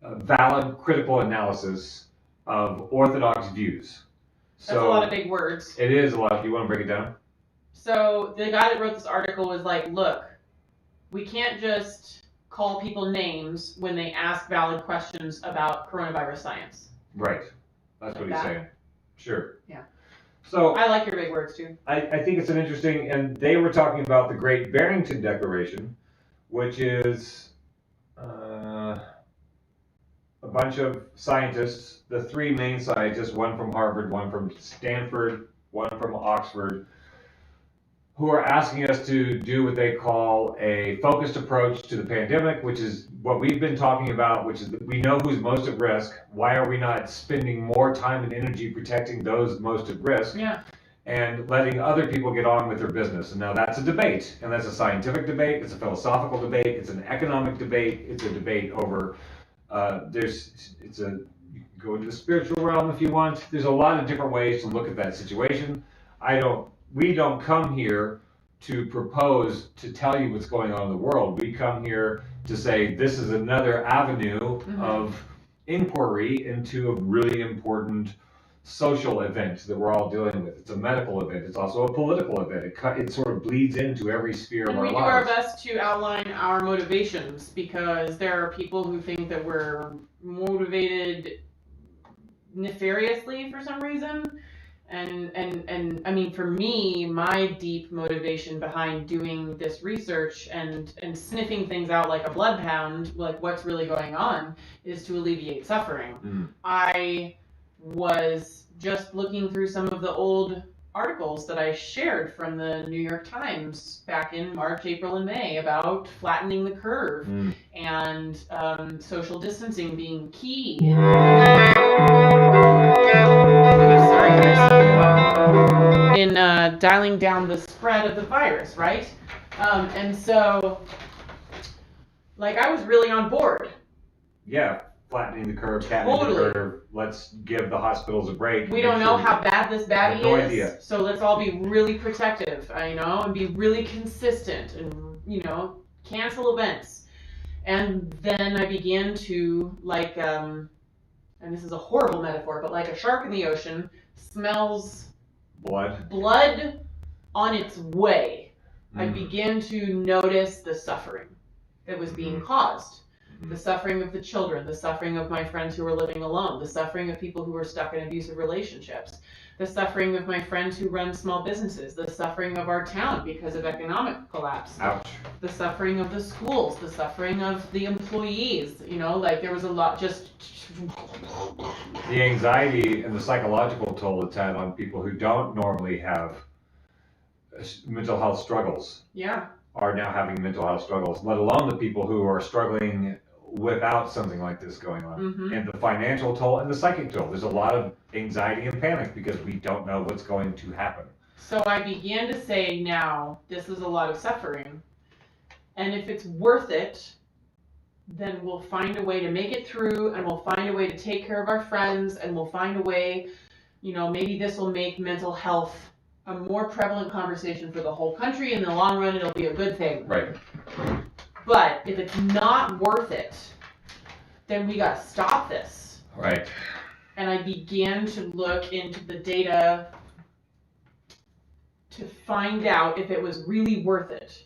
Speaker 1: valid critical analysis of Orthodox views.
Speaker 2: That's a lot of big words.
Speaker 1: It is a lot. Do you want to break it down?
Speaker 2: So the guy that wrote this article was like, look, we can't just call people names when they ask valid questions about coronavirus science.
Speaker 1: Right. That's what he's saying. Sure.
Speaker 2: Yeah.
Speaker 1: So
Speaker 2: I like your big words too.
Speaker 1: I think it's an interesting, and they were talking about the Great Barrington Declaration, which is a bunch of scientists, the 3 main scientists, one from Harvard, one from Stanford, one from Oxford, who are asking us to do what they call a focused approach to the pandemic, which is what we've been talking about, which is that we know who's most at risk. Why are we not spending more time and energy protecting those most at risk?
Speaker 2: Yeah. And
Speaker 1: letting other people get on with their business. And now that's a debate, and that's a scientific debate, it's a philosophical debate, it's an economic debate, it's a debate over, you can go into the spiritual realm if you want. There's a lot of different ways to look at that situation. We don't come here to propose to tell you what's going on in the world. We come here to say this is another avenue of inquiry into a really important social event that we're all dealing with. It's a medical event. It's also a political event. It sort of bleeds into every sphere of our lives.
Speaker 2: And we do our best to outline our motivations because there are people who think that we're motivated nefariously for some reason. And I mean, for me, my deep motivation behind doing this research and sniffing things out like a bloodhound, like what's really going on, is to alleviate suffering. I was just looking through some of the old articles that I shared from the New York Times back in March, April, and May about flattening the curve and social distancing being key. Sorry, guys. In dialing down the spread of the virus, right? And so, like, I was really on board.
Speaker 1: Yeah, flattening the curve, flattening the curve. Let's give the hospitals a break.
Speaker 2: We don't know how bad this baddie is.
Speaker 1: No idea.
Speaker 2: So let's all be really protective, and be really consistent and, cancel events. And then I began to, like, and this is a horrible metaphor, but like a shark in the ocean smells blood on its way. I began to notice the suffering that was being caused. The suffering of the children, the suffering of my friends who were living alone, the suffering of people who were stuck in abusive relationships, the suffering of my friends who run small businesses, the suffering of our town because of economic collapse,
Speaker 1: Ouch.
Speaker 2: The suffering of the schools, the suffering of the employees, there was a lot just...
Speaker 1: The anxiety and the psychological toll it's had on people who don't normally have mental health struggles.
Speaker 2: Yeah.
Speaker 1: Are now having mental health struggles, let alone the people who are struggling without something like this going on. And the financial toll and the psychic toll. There's a lot of anxiety and panic because we don't know what's going to happen.
Speaker 2: So I began to say, now, this is a lot of suffering. And if it's worth it, then we'll find a way to make it through, and we'll find a way to take care of our friends, and we'll find a way, maybe this will make mental health a more prevalent conversation for the whole country. In the long run, it'll be a good thing.
Speaker 1: Right.
Speaker 2: But if it's not worth it, then we gotta stop this.
Speaker 1: Right.
Speaker 2: And I began to look into the data to find out if it was really worth it.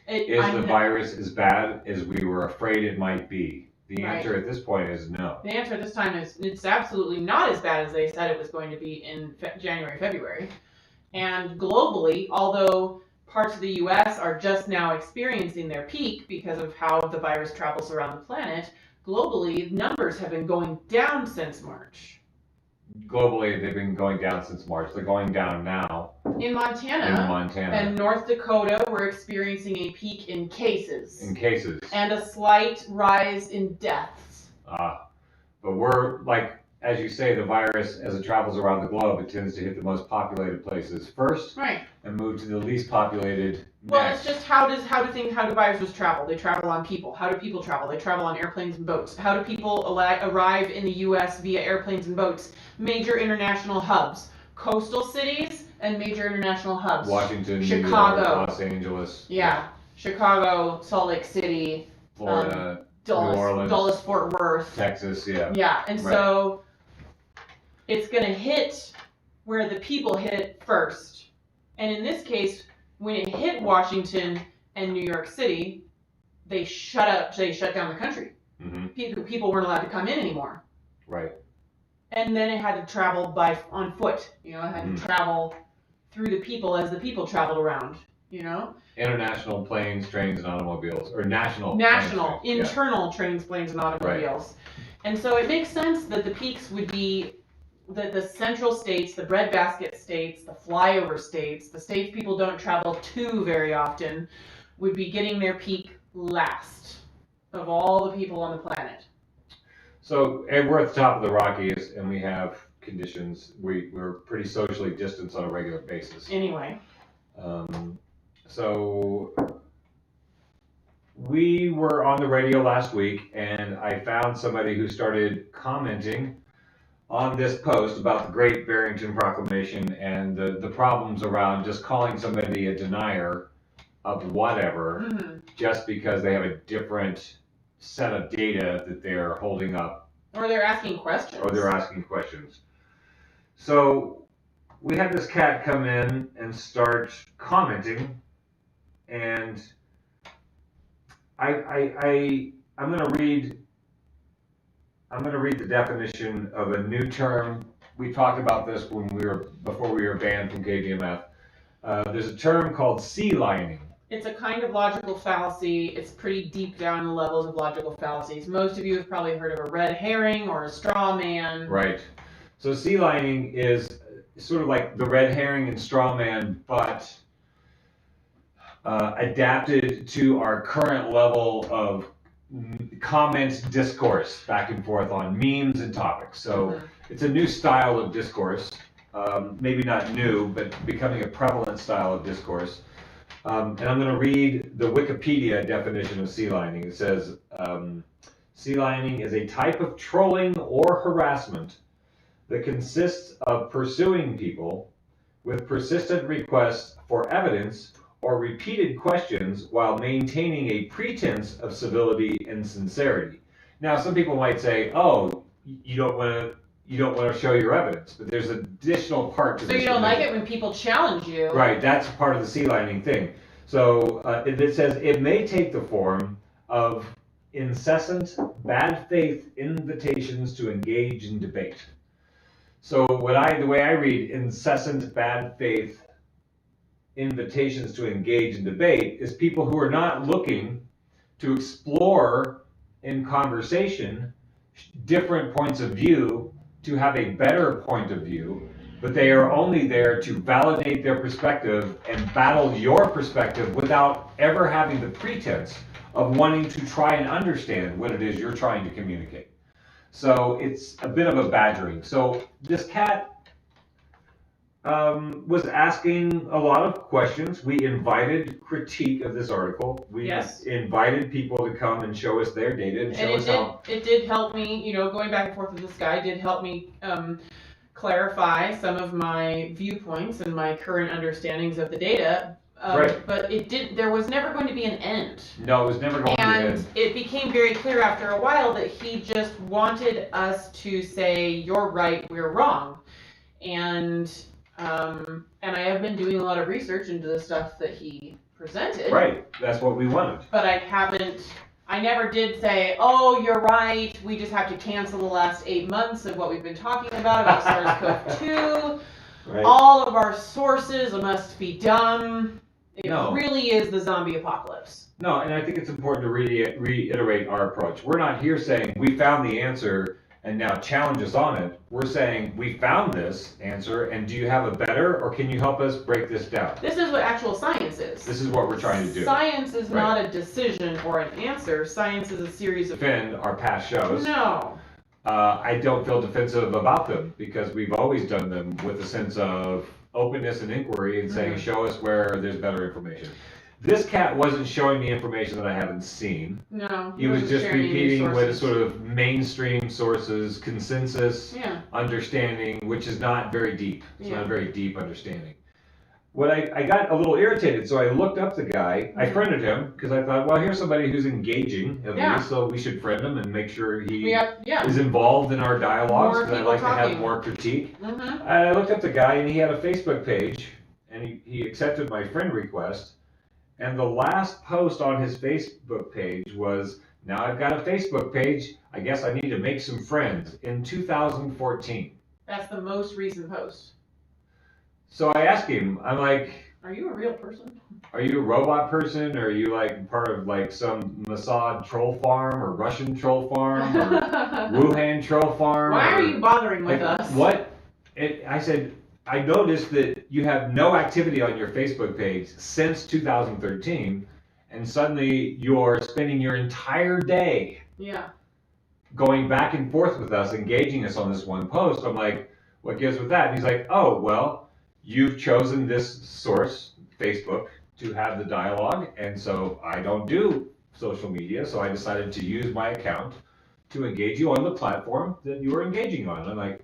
Speaker 1: Is the virus as bad as we were afraid it might be? The answer at this point is no.
Speaker 2: The answer at this time is it's absolutely not as bad as they said it was going to be in January, February. And globally, although parts of the US are just now experiencing their peak because of how the virus travels around the planet, globally, numbers have been going down since March.
Speaker 1: Globally, they've been going down since March. They're going down now.
Speaker 2: In Montana and North Dakota, we're experiencing a peak in cases. And a slight rise in deaths.
Speaker 1: But we're, like, as you say, the virus, as it travels around the globe, it tends to hit the most populated places first, and move to the least populated
Speaker 2: Well,
Speaker 1: next.
Speaker 2: it's just how do viruses travel? They travel on people. How do people travel? They travel on airplanes and boats. How do people arrive in the U.S. via airplanes and boats? Major international hubs, coastal cities, and major international hubs.
Speaker 1: Washington,
Speaker 2: Chicago,
Speaker 1: New York, Los Angeles.
Speaker 2: Yeah, Chicago, Salt Lake City,
Speaker 1: Florida,
Speaker 2: Dulles,
Speaker 1: New Orleans,
Speaker 2: Dulles, Fort Worth,
Speaker 1: Texas. Yeah.
Speaker 2: Yeah, and so it's going to hit where the people hit it first. And in this case, when it hit Washington and New York City, they shut down the country. People weren't allowed to come in anymore.
Speaker 1: Right.
Speaker 2: And then it had to travel on foot. It had to travel through the people as the people traveled around.
Speaker 1: International planes, trains, and automobiles, or national
Speaker 2: internal trains, planes, and automobiles. And so it makes sense that the peaks would be the central states, the breadbasket states, the flyover states, the states people don't travel to very often, would be getting their peak last of all the people on the planet. So,
Speaker 1: and we're at the top of the Rockies, and we have conditions. We're pretty socially distanced on a regular basis.
Speaker 2: Anyway.
Speaker 1: So we were on the radio last week, and I found somebody who started commenting on this post about the Great Barrington Proclamation and the problems around just calling somebody a denier of whatever just because they have a different set of data that they're holding up.
Speaker 2: Or they're asking questions.
Speaker 1: So we had this cat come in and start commenting, and I'm going to read the definition of a new term. We talked about this before we were banned from KVMF. There's a term called sea lining.
Speaker 2: It's a kind of logical fallacy. It's pretty deep down in the levels of logical fallacies. Most of you have probably heard of a red herring or a straw man.
Speaker 1: Right. So sea lining is sort of like the red herring and straw man, but adapted to our current level of comment discourse back and forth on memes and topics. So it's a new style of discourse, maybe not new, but becoming a prevalent style of discourse. And I'm going to read the Wikipedia definition of sea lining. It says, sea lining is a type of trolling or harassment that consists of pursuing people with persistent requests for evidence or repeated questions while maintaining a pretense of civility and sincerity. Now, some people might say, "Oh, you don't want to show your evidence," but there's an additional part to this.
Speaker 2: So you don't like it when people challenge you,
Speaker 1: right? That's part of the sea lining thing. So it says it may take the form of incessant bad faith invitations to engage in debate. So the way I read incessant bad faith invitations to engage in debate is people who are not looking to explore in conversation different points of view to have a better point of view, but they are only there to validate their perspective and battle your perspective without ever having the pretense of wanting to try and understand what it is you're trying to communicate. So it's a bit of a badgering. So this cat was asking a lot of questions. We invited critique of this article. We invited people to come and show us their data and show us how.
Speaker 2: It did help me, going back and forth with this guy did help me clarify some of my viewpoints and my current understandings of the data.
Speaker 1: Right.
Speaker 2: But there was never going to be an end.
Speaker 1: No, it was never going to be an end.
Speaker 2: And it became very clear after a while that he just wanted us to say, you're right, we're wrong. And I have been doing a lot of research into the stuff that he presented.
Speaker 1: Right, that's what we wanted.
Speaker 2: But I never did say, oh, you're right, we just have to cancel the last 8 months of what we've been talking about SARS-CoV-2. Right. All of our sources must be dumb. It really is the zombie apocalypse.
Speaker 1: No, and I think it's important to reiterate our approach. We're not here saying we found the answer and now challenge us on it. We're saying we found this answer, and do you have a better, or can you help us break this down?
Speaker 2: This is what actual science is.
Speaker 1: This is what we're trying to do.
Speaker 2: Science is not a decision or an answer. Science is a series of...
Speaker 1: Defend our past shows.
Speaker 2: No.
Speaker 1: I don't feel defensive about them because we've always done them with a sense of openness and inquiry and saying, show us where there's better information. This cat wasn't showing me information that I haven't seen.
Speaker 2: No.
Speaker 1: He was just repeating what sort of mainstream sources, consensus, understanding, which is not very deep. It's not a very deep understanding. What I got a little irritated, so I looked up the guy. I friended him because I thought, well, here's somebody who's engaging at least, so we should friend him and make sure he is involved in our dialogues because I like to have more critique. And I looked up the guy, and he had a Facebook page, and he accepted my friend request. And the last post on his Facebook page was, now I've got a Facebook page, I guess I need to make some friends, in 2014.
Speaker 2: That's the most recent post.
Speaker 1: So I asked him, I'm like,
Speaker 2: are you a real person?
Speaker 1: Are you a robot person? Or are you like part of like some Mossad troll farm or Russian troll farm or Wuhan troll farm?
Speaker 2: Why are you bothering with us?
Speaker 1: What? I said, I noticed that you have no activity on your Facebook page since 2013, and suddenly you're spending your entire day going back and forth with us, engaging us on this one post. I'm like, what gives with that? And he's like, oh, well, you've chosen this source, Facebook, to have the dialogue, and so I don't do social media, so I decided to use my account to engage you on the platform that you are engaging on. And I'm like,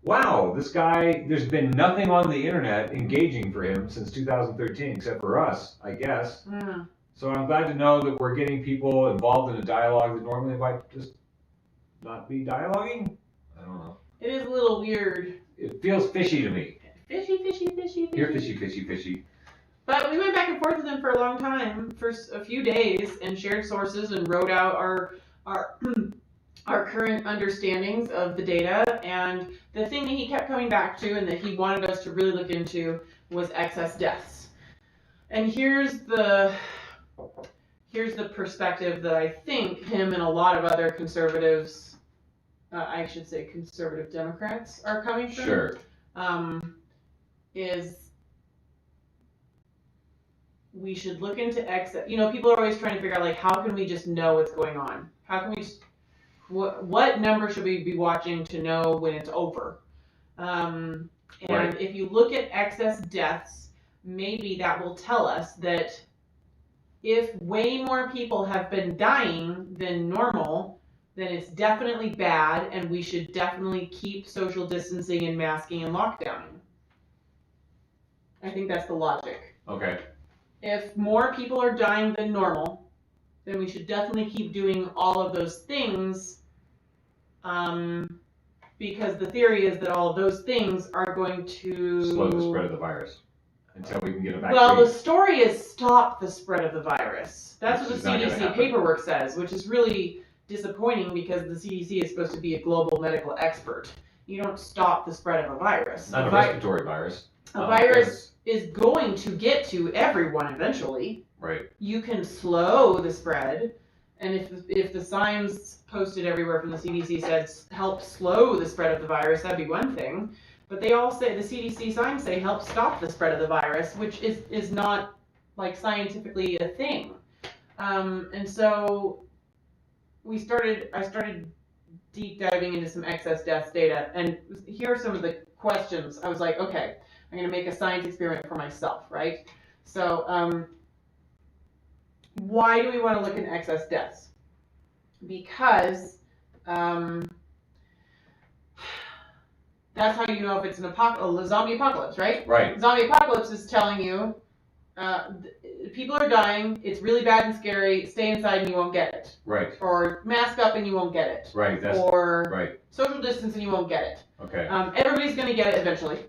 Speaker 1: wow, this guy, there's been nothing on the internet engaging for him since 2013, except for us, I guess. So I'm glad to know that we're getting people involved in a dialogue that normally might just not be dialoguing. I don't know.
Speaker 2: It is a little weird.
Speaker 1: It feels fishy to me.
Speaker 2: Fishy, fishy, fishy, fishy.
Speaker 1: You're fishy, fishy, fishy.
Speaker 2: But we went back and forth with him for a long time, for a few days, and shared sources and wrote out our current understandings of the data. And the thing that he kept coming back to and that he wanted us to really look into was excess deaths. And here's the perspective that I think him and a lot of other conservatives I should say conservative Democrats are coming from.
Speaker 1: Sure.
Speaker 2: Is we should look into excess. You know, people are always trying to figure out, like, how can we just know what's going on? How can we just, what number should we be watching to know when it's over? And right. If you look at excess deaths, maybe that will tell us that if way more people have been dying than normal, then it's definitely bad, and we should definitely keep social distancing and masking and lockdowning. I think that's the logic.
Speaker 1: Okay.
Speaker 2: If more people are dying than normal, then we should definitely keep doing all of those things, because the theory is that all of those things are going to
Speaker 1: slow the spread of the virus until we can get a vaccine.
Speaker 2: Well, the story is stop the spread of the virus. That's what the CDC paperwork says, which is really disappointing because the CDC is supposed to be a global medical expert. You don't stop the spread of a virus.
Speaker 1: Not a respiratory virus.
Speaker 2: A virus is going to get to everyone eventually.
Speaker 1: Right.
Speaker 2: You can slow the spread, and if the signs posted everywhere from the CDC said help slow the spread of the virus, that'd be one thing. But they all say, the CDC signs say help stop the spread of the virus, which is not like scientifically a thing. And so I started deep diving into some excess deaths data, and here are some of the questions. I was like, okay, I'm going to make a science experiment for myself, right? So why do we want to look at excess deaths? Because that's how you know if it's a zombie apocalypse, right?
Speaker 1: Right.
Speaker 2: Zombie apocalypse is telling you people are dying, it's really bad and scary, stay inside and you won't get it.
Speaker 1: Right.
Speaker 2: Or mask up and you won't get it.
Speaker 1: Right.
Speaker 2: Or social distance and you won't get it.
Speaker 1: Okay.
Speaker 2: Everybody's going to get it eventually.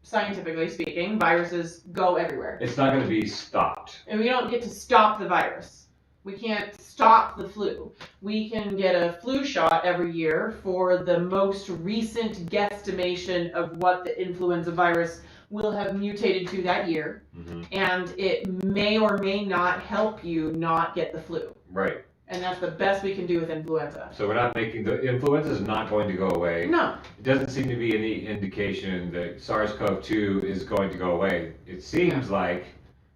Speaker 2: Scientifically speaking, viruses go everywhere.
Speaker 1: It's not going to be stopped.
Speaker 2: And we don't get to stop the virus. We can't stop the flu. We can get a flu shot every year for the most recent guesstimation of what the influenza virus will have mutated to that year. Mm-hmm. And it may or may not help you not get the flu.
Speaker 1: Right.
Speaker 2: And that's the best we can do with influenza.
Speaker 1: So we're not making the influenza is not going to go away.
Speaker 2: No.
Speaker 1: It doesn't seem to be any indication that SARS-CoV-2 is going to go away. It seems like,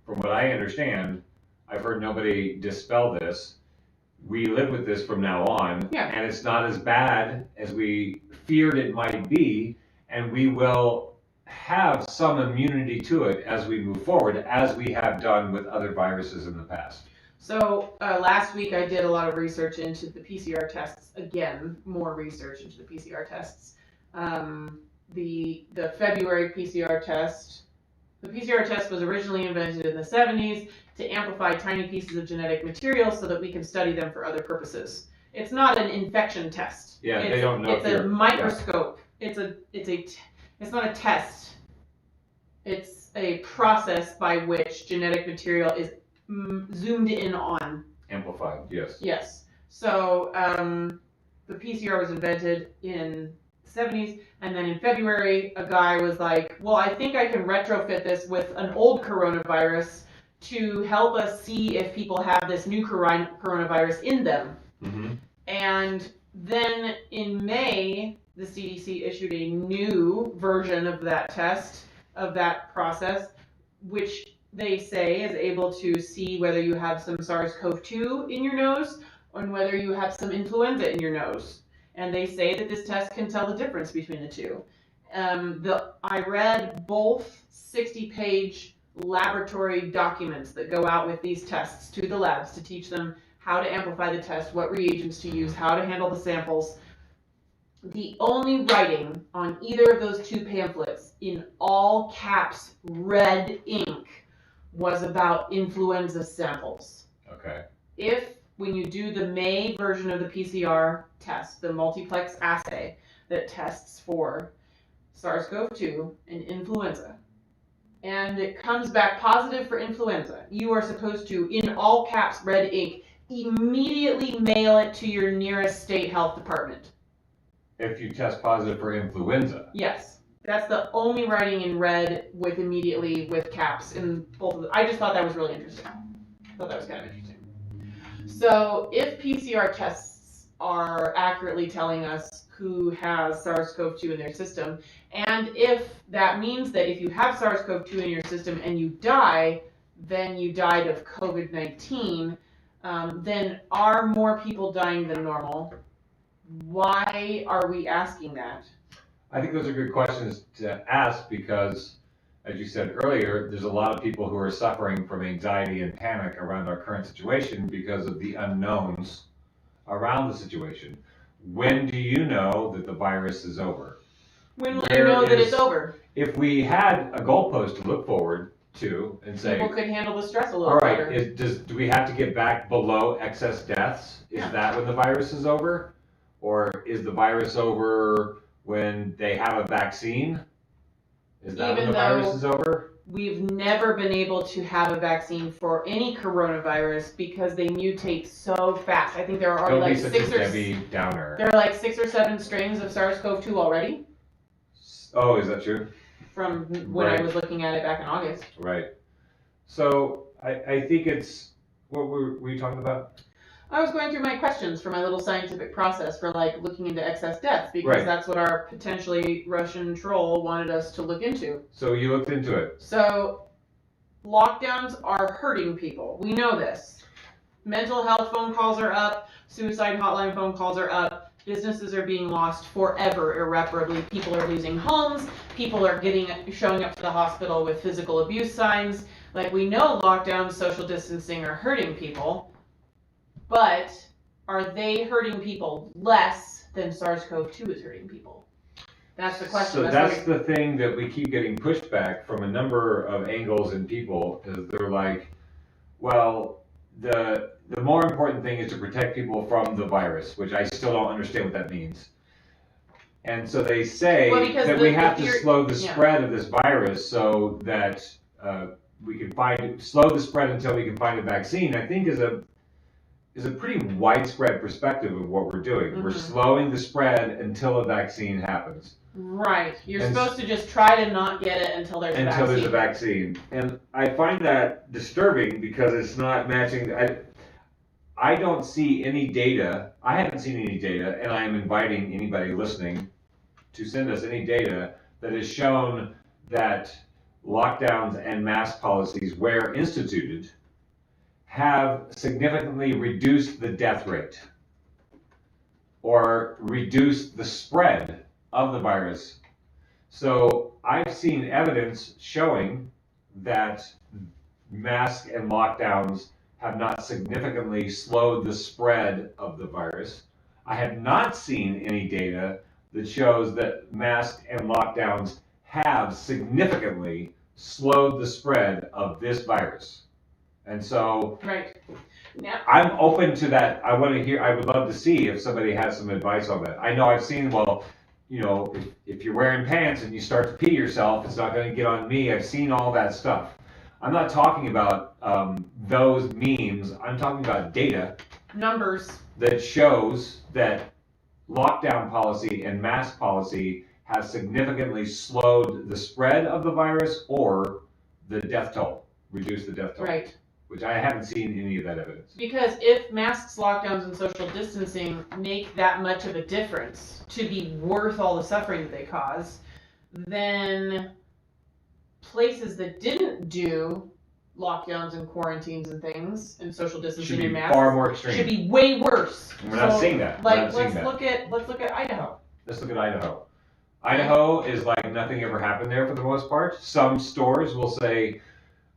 Speaker 1: from what I understand, I've heard nobody dispel this. We live with this from now on, and it's not as bad as we feared it might be, and we will have some immunity to it as we move forward, as we have done with other viruses in the past.
Speaker 2: So last week I did a lot of research into the PCR tests. Again, more research into the PCR tests. The February PCR test. The PCR test was originally invented in the 70s to amplify tiny pieces of genetic material so that we can study them for other purposes. It's not an infection test.
Speaker 1: Yeah, they don't know.
Speaker 2: It's a microscope. Yeah. It's not a test. It's a process by which genetic material is zoomed in on.
Speaker 1: Amplified, yes.
Speaker 2: Yes. So the PCR was invented in the 70s, and then in February, a guy was like, well, I think I can retrofit this with an old coronavirus to help us see if people have this new coronavirus in them. Mm-hmm. And then in May, the CDC issued a new version of that test, of that process, which they say is able to see whether you have some SARS-CoV-2 in your nose and whether you have some influenza in your nose. And they say that this test can tell the difference between the two. I read both 60-page laboratory documents that go out with these tests to the labs to teach them how to amplify the test, what reagents to use, how to handle the samples. The only writing on either of those two pamphlets in all caps, red ink, was about influenza samples.
Speaker 1: Okay.
Speaker 2: When you do the May version of the PCR test, the multiplex assay that tests for SARS-CoV-2 and influenza, and it comes back positive for influenza, you are supposed to, in all caps, red ink, immediately mail it to your nearest state health department.
Speaker 1: If you test positive for influenza?
Speaker 2: Yes. That's the only writing in red with immediately with caps in both of them. I just thought that was really interesting. I thought that was kind of interesting. So if PCR tests are accurately telling us who has SARS-CoV-2 in their system. And if that means that if you have SARS-CoV-2 in your system and you die, then you died of COVID-19, then are more people dying than normal? Why are we asking that?
Speaker 1: I think those are good questions to ask because, as you said earlier, there's a lot of people who are suffering from anxiety and panic around our current situation because of the unknowns around the situation. When do you know that the virus is over?
Speaker 2: When will you know that it's over?
Speaker 1: If we had a goalpost to look forward to and say,
Speaker 2: people could handle the stress a little
Speaker 1: all
Speaker 2: better.
Speaker 1: right, do we have to get back below excess deaths? Is that when the virus is over? Or is the virus over when they have a vaccine? Is that when the virus is over?
Speaker 2: We've never been able to have a vaccine for any coronavirus because they mutate so fast. I think there are already there are like 6 or 7 strains of SARS-CoV-2 already.
Speaker 1: Oh, is that true?
Speaker 2: From when I was looking at it back in August.
Speaker 1: Right. So I think it's, what were you talking about?
Speaker 2: I was going through my questions for my little scientific process for like looking into excess deaths because that's what our potentially Russian troll wanted us to look into.
Speaker 1: So you looked into it.
Speaker 2: So lockdowns are hurting people. We know this. Mental health phone calls are up. Suicide hotline phone calls are up. Businesses are being lost forever, irreparably. People are losing homes. People are showing up to the hospital with physical abuse signs. Like, we know lockdowns, social distancing are hurting people. But are they hurting people less than SARS-CoV-2 is hurting people? That's the question.
Speaker 1: So that's the thing that we keep getting pushed back from a number of angles and people, is they're like, well, the more important thing is to protect people from the virus, which I still don't understand what that means. And so they say that we have to slow the spread of this virus so that we can slow the spread until we can find a vaccine, I think is a pretty widespread perspective of what we're doing. Mm-hmm. We're slowing the spread until a vaccine happens.
Speaker 2: Right. You're supposed to just try to not get it until there's
Speaker 1: a vaccine. And I find that disturbing because it's not matching. I don't see any data. I haven't seen any data, and I am inviting anybody listening to send us any data that has shown that lockdowns and mask policies, where instituted, have significantly reduced the death rate or reduced the spread of the virus. So I've seen evidence showing that masks and lockdowns have not significantly slowed the spread of the virus. I have not seen any data that shows that masks and lockdowns have significantly slowed the spread of this virus. And so I'm open to that. I would love to see if somebody has some advice on that. I know I've seen, if you're wearing pants and you start to pee yourself, it's not going to get on me. I've seen all that stuff. I'm not talking about those memes. I'm talking about data.
Speaker 2: Numbers.
Speaker 1: That shows that lockdown policy and mask policy has significantly slowed the spread of the virus or the death toll, reduced the death toll.
Speaker 2: Right.
Speaker 1: Which I haven't seen any of that evidence.
Speaker 2: Because if masks, lockdowns, and social distancing make that much of a difference to be worth all the suffering that they cause, then places that didn't do lockdowns and quarantines and things and social distancing and masks
Speaker 1: far more extreme.
Speaker 2: Should be way worse.
Speaker 1: And we're not seeing that.
Speaker 2: Let's look at Idaho.
Speaker 1: Let's look at Idaho. Idaho is like nothing ever happened there for the most part. Some stores will say,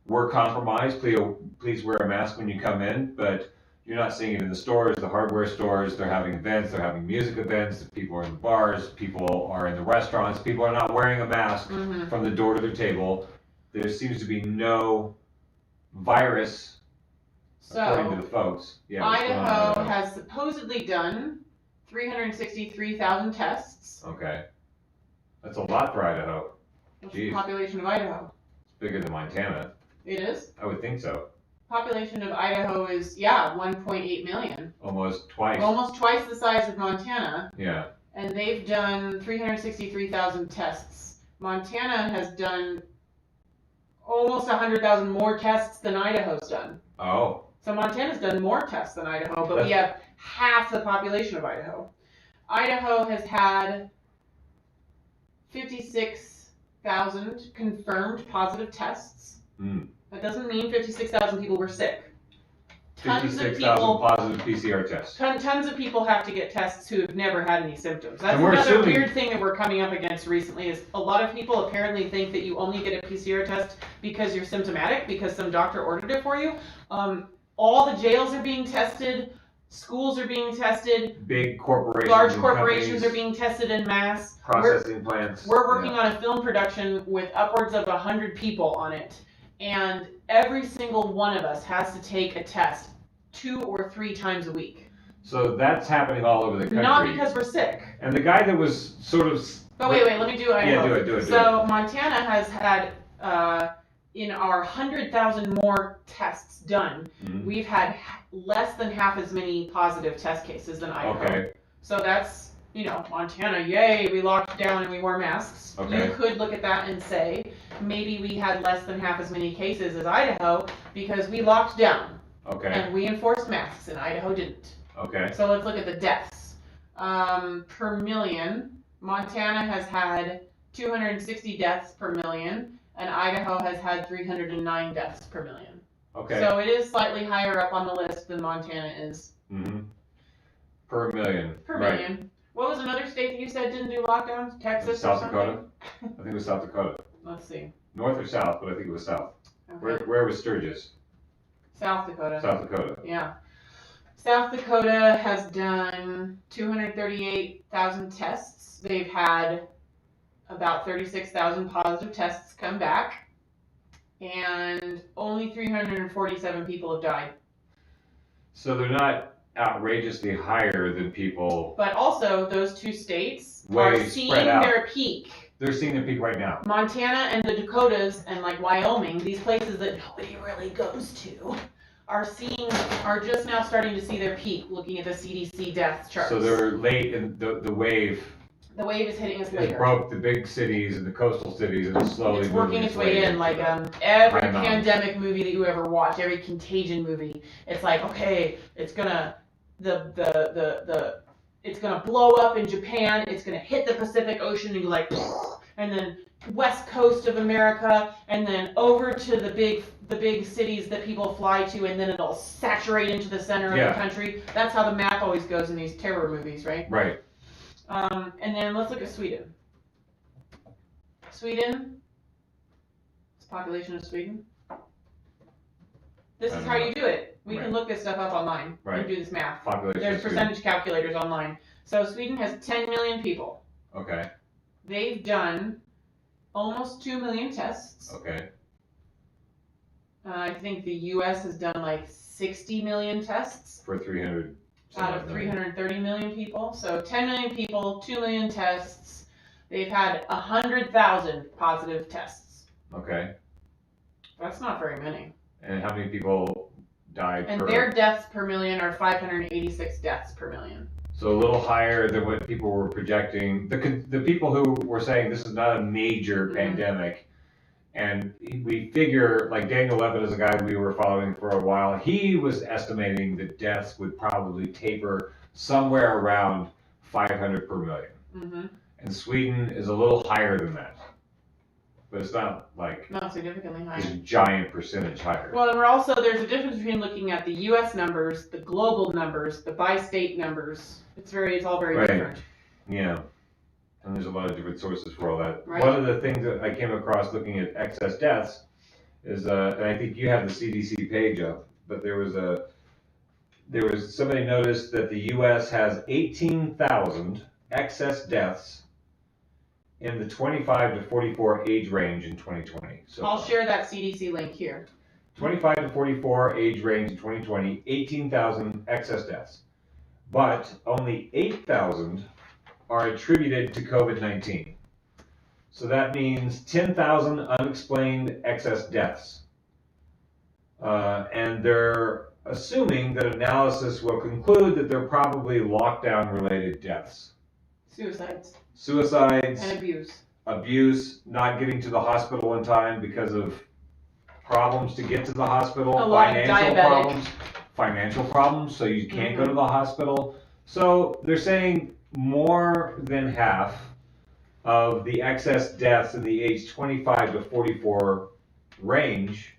Speaker 1: we're compromised, please wear a mask when you come in, but you're not seeing it in the stores, the hardware stores. They're having events, they're having music events, people are in the bars, people are in the restaurants, people are not wearing a mask from the door to their table. There seems to be no virus, according to the folks. Yeah,
Speaker 2: Idaho has supposedly done 363,000 tests.
Speaker 1: Okay. That's a lot for Idaho.
Speaker 2: What's the population of Idaho?
Speaker 1: It's bigger than Montana.
Speaker 2: It is?
Speaker 1: I would think so.
Speaker 2: Population of Idaho is, 1.8 million.
Speaker 1: Almost twice.
Speaker 2: Almost twice the size of Montana.
Speaker 1: Yeah.
Speaker 2: And they've done 363,000 tests. Montana has done almost 100,000 more tests than Idaho's done.
Speaker 1: Oh.
Speaker 2: So Montana's done more tests than Idaho, but we have half the population of Idaho. Idaho has had 56,000 confirmed positive tests. That doesn't mean 56,000 people were sick.
Speaker 1: 56,000 positive PCR tests.
Speaker 2: Tons of people have to get tests who have never had any symptoms. That's another weird thing that we're coming up against recently is a lot of people apparently think that you only get a PCR test because you're symptomatic, because some doctor ordered it for you. All the jails are being tested. Schools are being tested.
Speaker 1: Big corporations.
Speaker 2: Large corporations are being tested en masse.
Speaker 1: Processing plants.
Speaker 2: We're working on a film production with upwards of 100 people on it. And every single one of us has to take a test 2 or 3 times a week.
Speaker 1: So that's happening all over the country.
Speaker 2: Not because we're sick.
Speaker 1: And the guy that was sort of...
Speaker 2: But wait, let me do it.
Speaker 1: Yeah, do it.
Speaker 2: So Montana has had, in our 100,000 more tests done, we've had less than half as many positive test cases than Idaho.
Speaker 1: Okay.
Speaker 2: So that's, Montana, yay, we locked down and we wore masks.
Speaker 1: Okay.
Speaker 2: You could look at that and say, maybe we had less than half as many cases as Idaho because we locked down.
Speaker 1: Okay.
Speaker 2: And we enforced masks and Idaho didn't.
Speaker 1: Okay.
Speaker 2: So let's look at the deaths. Per million, Montana has had 260 deaths per million, and Idaho has had 309 deaths per million.
Speaker 1: Okay.
Speaker 2: So it is slightly higher up on the list than Montana is.
Speaker 1: Per million.
Speaker 2: Per million. What was another state that you said didn't do lockdowns? Texas or something?
Speaker 1: South Dakota? I think it was South Dakota.
Speaker 2: Let's see.
Speaker 1: North or south, but I think it was south.
Speaker 2: Okay.
Speaker 1: Where was Sturgis?
Speaker 2: South Dakota.
Speaker 1: South Dakota.
Speaker 2: Yeah. South Dakota has done 238,000 tests. They've had about 36,000 positive tests come back, and only 347 people have died.
Speaker 1: So they're not outrageously higher than people.
Speaker 2: But also, those 2 states are seeing their peak.
Speaker 1: They're seeing their peak right now.
Speaker 2: Montana and the Dakotas and like Wyoming, these places that nobody really goes to, are just now starting to see their peak, looking at the CDC death charts.
Speaker 1: So they're late in the wave.
Speaker 2: The wave is hitting us later.
Speaker 1: It broke the big cities and the coastal cities, and it's slowly
Speaker 2: It's working its way in. Like every pandemic movie that you ever watch, every contagion movie, it's like, okay, it's gonna it's gonna blow up in Japan. It's gonna hit the Pacific Ocean and like, and then west coast of America, and then over to the big cities that people fly to, and then it'll saturate into the center of the country. That's how the map always goes in these terror movies, right?
Speaker 1: Right.
Speaker 2: And then let's look at Sweden. Sweden, it's the population of Sweden. This is how you do it. We can look this stuff up online.
Speaker 1: Right.
Speaker 2: And do this math.
Speaker 1: Population.
Speaker 2: There's percentage calculators online. So Sweden has 10 million people.
Speaker 1: Okay.
Speaker 2: They've done almost 2 million tests.
Speaker 1: Okay.
Speaker 2: I think the U.S. has done like 60 million tests.
Speaker 1: For 300.
Speaker 2: Out of 330 million people. So 10 million people, 2 million tests. They've had 100,000 positive tests.
Speaker 1: Okay.
Speaker 2: That's not very many.
Speaker 1: And how many people died
Speaker 2: and their deaths per million are 586 deaths per million.
Speaker 1: So a little higher than what people were projecting. The people who were saying this is not a major pandemic, and we figure, like Daniel Levitt is a guy we were following for a while, he was estimating that deaths would probably taper somewhere around 500 per million. And Sweden is a little higher than that. But it's not like
Speaker 2: not significantly higher.
Speaker 1: It's a giant percentage higher.
Speaker 2: Well, and there's a difference between looking at the U.S. numbers, the global numbers, the by-state numbers. It's all very different.
Speaker 1: Yeah, and there's a lot of different sources for all that.
Speaker 2: Right.
Speaker 1: One of the things that I came across looking at excess deaths is, and I think you have the CDC page up, but there was somebody noticed that the U.S. has 18,000 excess deaths in the 25 to 44 age range in 2020. So
Speaker 2: I'll share that CDC link here.
Speaker 1: 25 to 44 age range in 2020, 18,000 excess deaths. But only 8,000 are attributed to COVID-19. So that means 10,000 unexplained excess deaths. And they're assuming that analysis will conclude that they're probably lockdown-related deaths. Suicides.
Speaker 2: And abuse.
Speaker 1: Abuse, not getting to the hospital in time because of problems to get to the hospital,
Speaker 2: a lot
Speaker 1: financial
Speaker 2: of diabetic.
Speaker 1: problems. financial problems, so you can't go to the hospital. So they're saying more than half of the excess deaths in the age 25 to 44 range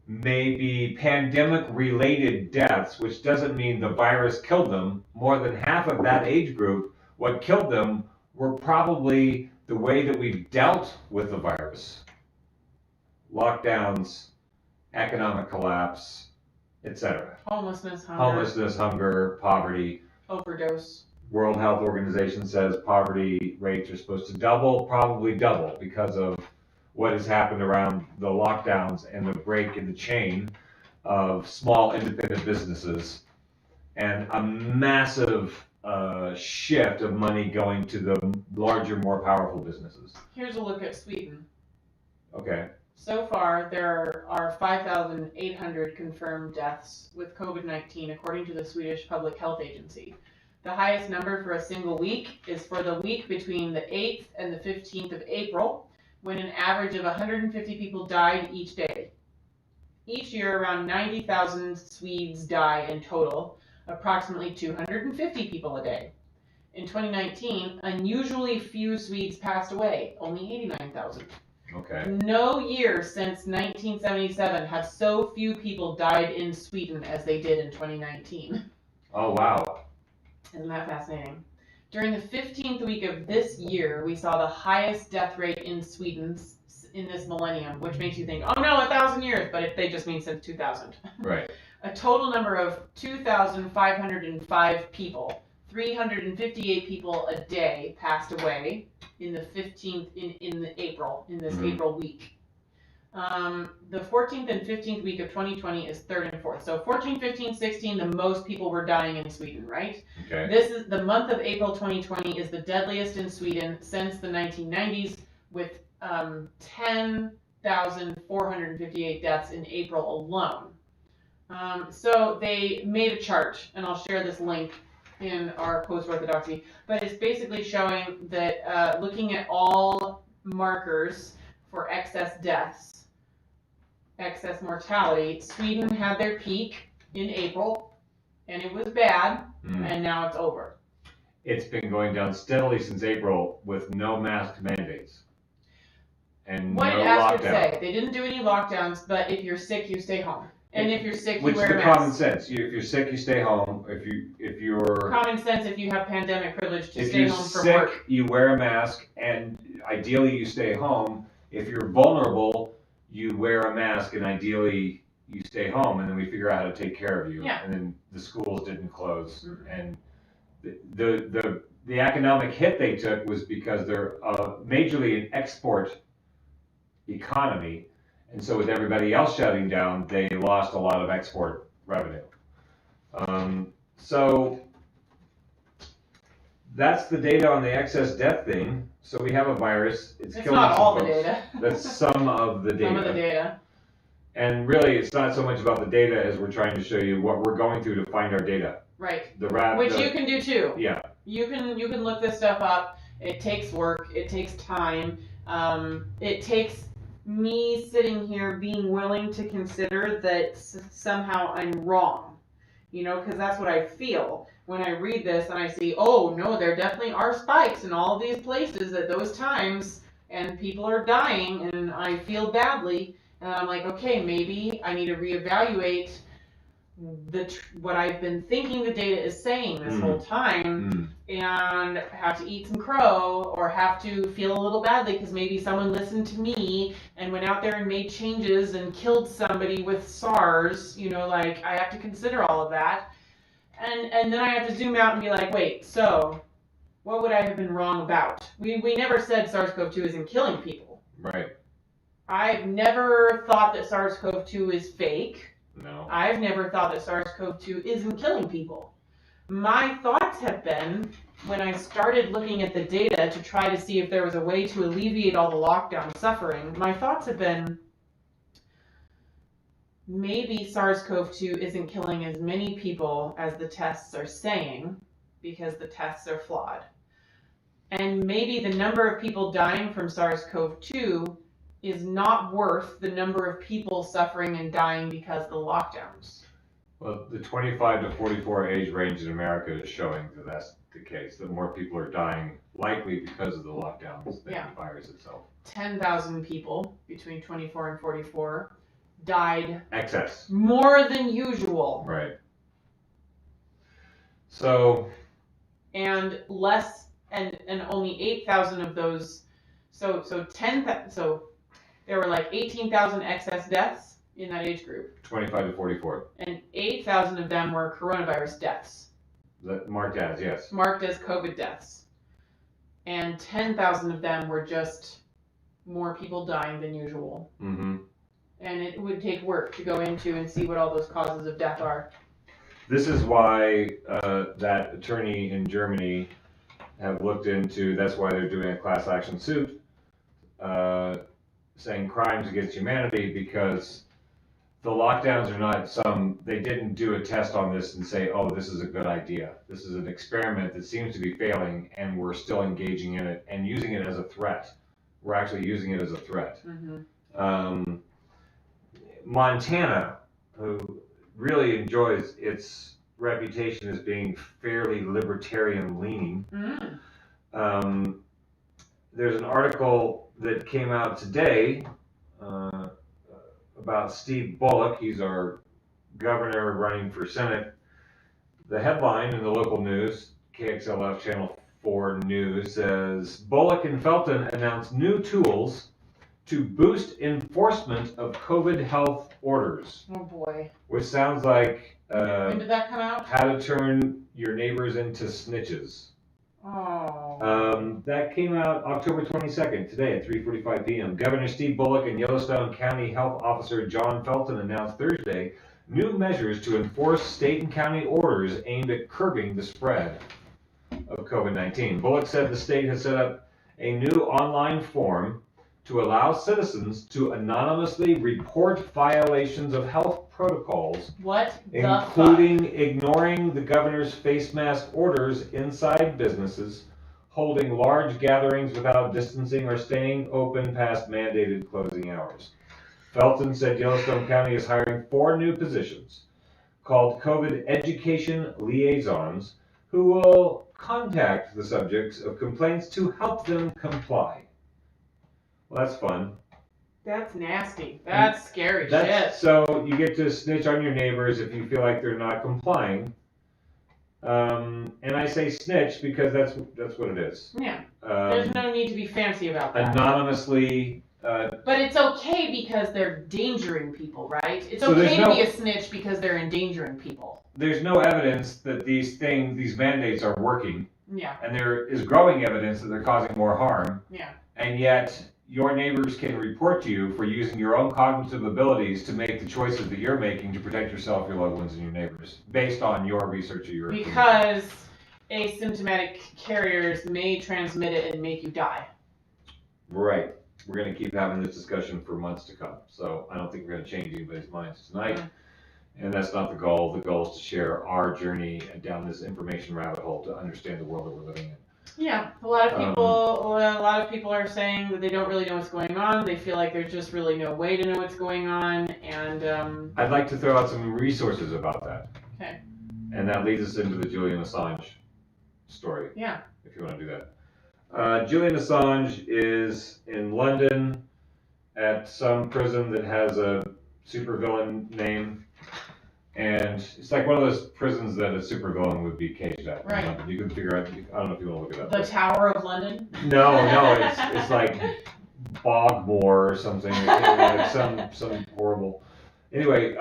Speaker 1: may be pandemic-related deaths, which doesn't mean the virus killed them. More than half of that age group, what killed them were probably the way that we've dealt with the virus. Lockdowns, economic collapse, etc.
Speaker 2: Homelessness,
Speaker 1: hunger, poverty.
Speaker 2: Overdose.
Speaker 1: World Health Organization says poverty rates are supposed to probably double because of what has happened around the lockdowns and the break in the chain of small independent businesses and a massive shift of money going to the larger, more powerful businesses.
Speaker 2: Here's a look at Sweden.
Speaker 1: Okay.
Speaker 2: So far, there are 5,800 confirmed deaths with COVID-19, according to the Swedish Public Health Agency. The highest number for a single week is for the week between the 8th and the 15th of April, when an average of 150 people died each day. Each year, around 90,000 Swedes die in total, approximately 250 people a day. In 2019, unusually few Swedes passed away, only 89,000.
Speaker 1: Okay.
Speaker 2: No year since 1977 have so few people died in Sweden as they did in 2019.
Speaker 1: Oh, wow.
Speaker 2: Isn't that fascinating? During the 15th week of this year, we saw the highest death rate in Sweden in this millennium, which makes you think, oh no, 1,000 years, but they just mean since 2000.
Speaker 1: Right.
Speaker 2: A total number of 2,505 people, 358 people a day passed away in the 15th, in the April, in this April week. The 14th and 15th week of 2020 is 3rd and 4th. So 14, 15, 16, the most people were dying in Sweden, right?
Speaker 1: Okay.
Speaker 2: This is the month of April 2020 is the deadliest in Sweden since the 1990s, with 10,458 deaths in April alone. So they made a chart, and I'll share this link in our Post-Orthodoxy, but it's basically showing that looking at all markers for excess deaths, excess mortality, Sweden had their peak in April, and it was bad, and now it's over.
Speaker 1: It's been going down steadily since April with no mask mandates. And
Speaker 2: what
Speaker 1: no
Speaker 2: did Assange
Speaker 1: lockdown.
Speaker 2: say? They didn't do any lockdowns, but if you're sick, you stay home. And if you're sick, you
Speaker 1: Which
Speaker 2: wear
Speaker 1: is
Speaker 2: a
Speaker 1: the
Speaker 2: mask.
Speaker 1: common sense. If you're sick, you stay home. If you're
Speaker 2: common sense, if you have pandemic privilege, to
Speaker 1: if
Speaker 2: stay
Speaker 1: you're
Speaker 2: home from
Speaker 1: sick,
Speaker 2: work.
Speaker 1: you wear a mask, and ideally you stay home. If you're vulnerable, you wear a mask, and ideally you stay home. And then we figure out how to take care of you.
Speaker 2: Yeah.
Speaker 1: And then the schools didn't close, and the economic hit they took was because they're majorly an export economy. And so with everybody else shutting down, they lost a lot of export revenue. So that's the data on the excess death thing. So we have a virus. It's killing
Speaker 2: not
Speaker 1: some
Speaker 2: all
Speaker 1: folks.
Speaker 2: the data.
Speaker 1: That's some of the data.
Speaker 2: Some of the data.
Speaker 1: And really, it's not so much about the data as we're trying to show you what we're going through to find our data.
Speaker 2: Right. Which you can do too.
Speaker 1: Yeah.
Speaker 2: You can look this stuff up. It takes work. It takes time. It takes me sitting here being willing to consider that somehow I'm wrong, because that's what I feel when I read this and I see, oh no, there definitely are spikes in all of these places at those times, and people are dying, and I feel badly, and I'm like, okay, maybe I need to reevaluate what I've been thinking the data is saying this whole time, and have to eat some crow, or have to feel a little badly because maybe someone listened to me and went out there and made changes and killed somebody with SARS. I have to consider all of that, and then I have to zoom out and be like, wait, so what would I have been wrong about? We never said SARS-CoV-2 isn't killing people.
Speaker 1: Right.
Speaker 2: I've never thought that SARS-CoV-2 is fake.
Speaker 1: No.
Speaker 2: I've never thought that SARS-CoV-2 isn't killing people. My thoughts have been, when I started looking at the data to try to see if there was a way to alleviate all the lockdown suffering, my thoughts have been, maybe SARS-CoV-2 isn't killing as many people as the tests are saying, because the tests are flawed. And maybe the number of people dying from SARS-CoV-2 is not worth the number of people suffering and dying because of the lockdowns.
Speaker 1: Well, the 25 to 44 age range in America is showing that that's the case, that more people are dying likely because of the lockdowns than the virus itself.
Speaker 2: 10,000 people between 24 and 44 died.
Speaker 1: Excess.
Speaker 2: More than usual.
Speaker 1: Right. So.
Speaker 2: And only 8,000 of those, so there were like 18,000 excess deaths in that age group.
Speaker 1: 25 to 44.
Speaker 2: And 8,000 of them were coronavirus deaths.
Speaker 1: Marked as, yes.
Speaker 2: Marked as COVID deaths. And 10,000 of them were just more people dying than usual.
Speaker 1: Mm-hmm.
Speaker 2: And it would take work to go into and see what all those causes of death are.
Speaker 1: This is why that attorney in Germany have looked into, that's why they're doing a class action suit, saying crimes against humanity, because the lockdowns are not they didn't do a test on this and say, oh, this is a good idea. This is an experiment that seems to be failing, and we're still engaging in it and using it as a threat. We're actually using it as a threat. Mm-hmm. Montana, who really enjoys its reputation as being fairly libertarian leaning. Mm. There's an article that came out today about Steve Bullock. He's our governor running for Senate. The headline in the local news, KXLF Channel 4 News, says Bullock and Felton announced new tools to boost enforcement of COVID health orders.
Speaker 2: Oh boy.
Speaker 1: Which sounds like
Speaker 2: when did that come out?
Speaker 1: How to turn your neighbors into snitches.
Speaker 2: Oh.
Speaker 1: That came out October 22nd, today at 3:45 p.m. Governor Steve Bullock and Yellowstone County Health Officer John Felton announced Thursday new measures to enforce state and county orders aimed at curbing the spread of COVID-19. Bullock said the state has set up a new online form to allow citizens to anonymously report violations of health protocols, including ignoring the governor's face mask orders inside businesses, holding large gatherings without distancing, or staying open past mandated closing hours. Felton said Yellowstone County is hiring 4 new positions called COVID Education Liaisons, who will contact the subjects of complaints to help them comply. Well, that's fun.
Speaker 2: That's nasty. That's scary shit.
Speaker 1: So you get to snitch on your neighbors if you feel like they're not complying. And I say snitch because that's what it is.
Speaker 2: Yeah. There's no need to be fancy about that.
Speaker 1: Anonymously.
Speaker 2: But it's okay because they're endangering people, right? It's okay to be a snitch because they're endangering people.
Speaker 1: There's no evidence that these mandates are working.
Speaker 2: Yeah.
Speaker 1: And there is growing evidence that they're causing more harm.
Speaker 2: Yeah.
Speaker 1: And yet your neighbors can report to you for using your own cognitive abilities to make the choices that you're making to protect yourself, your loved ones, and your neighbors, based on your research or your
Speaker 2: because asymptomatic carriers may transmit it and make you die.
Speaker 1: Right. We're going to keep having this discussion for months to come. So I don't think we're going to change anybody's minds tonight. And that's not the goal. The goal is to share our journey down this information rabbit hole to understand the world that we're living in.
Speaker 2: Yeah, a lot of people are saying that they don't really know what's going on. They feel like there's just really no way to know what's going on, and
Speaker 1: I'd like to throw out some resources about that.
Speaker 2: Okay.
Speaker 1: And that leads us into the Julian Assange story.
Speaker 2: Yeah.
Speaker 1: If you want to do that. Julian Assange is in London at some prison that has a supervillain name. And it's like one of those prisons that a supervillain would be caged at.
Speaker 2: Right.
Speaker 1: You can figure out, I don't know if you want to look it up.
Speaker 2: The Tower of London?
Speaker 1: No, it's like Bogmore or something. Like some horrible. Anyway,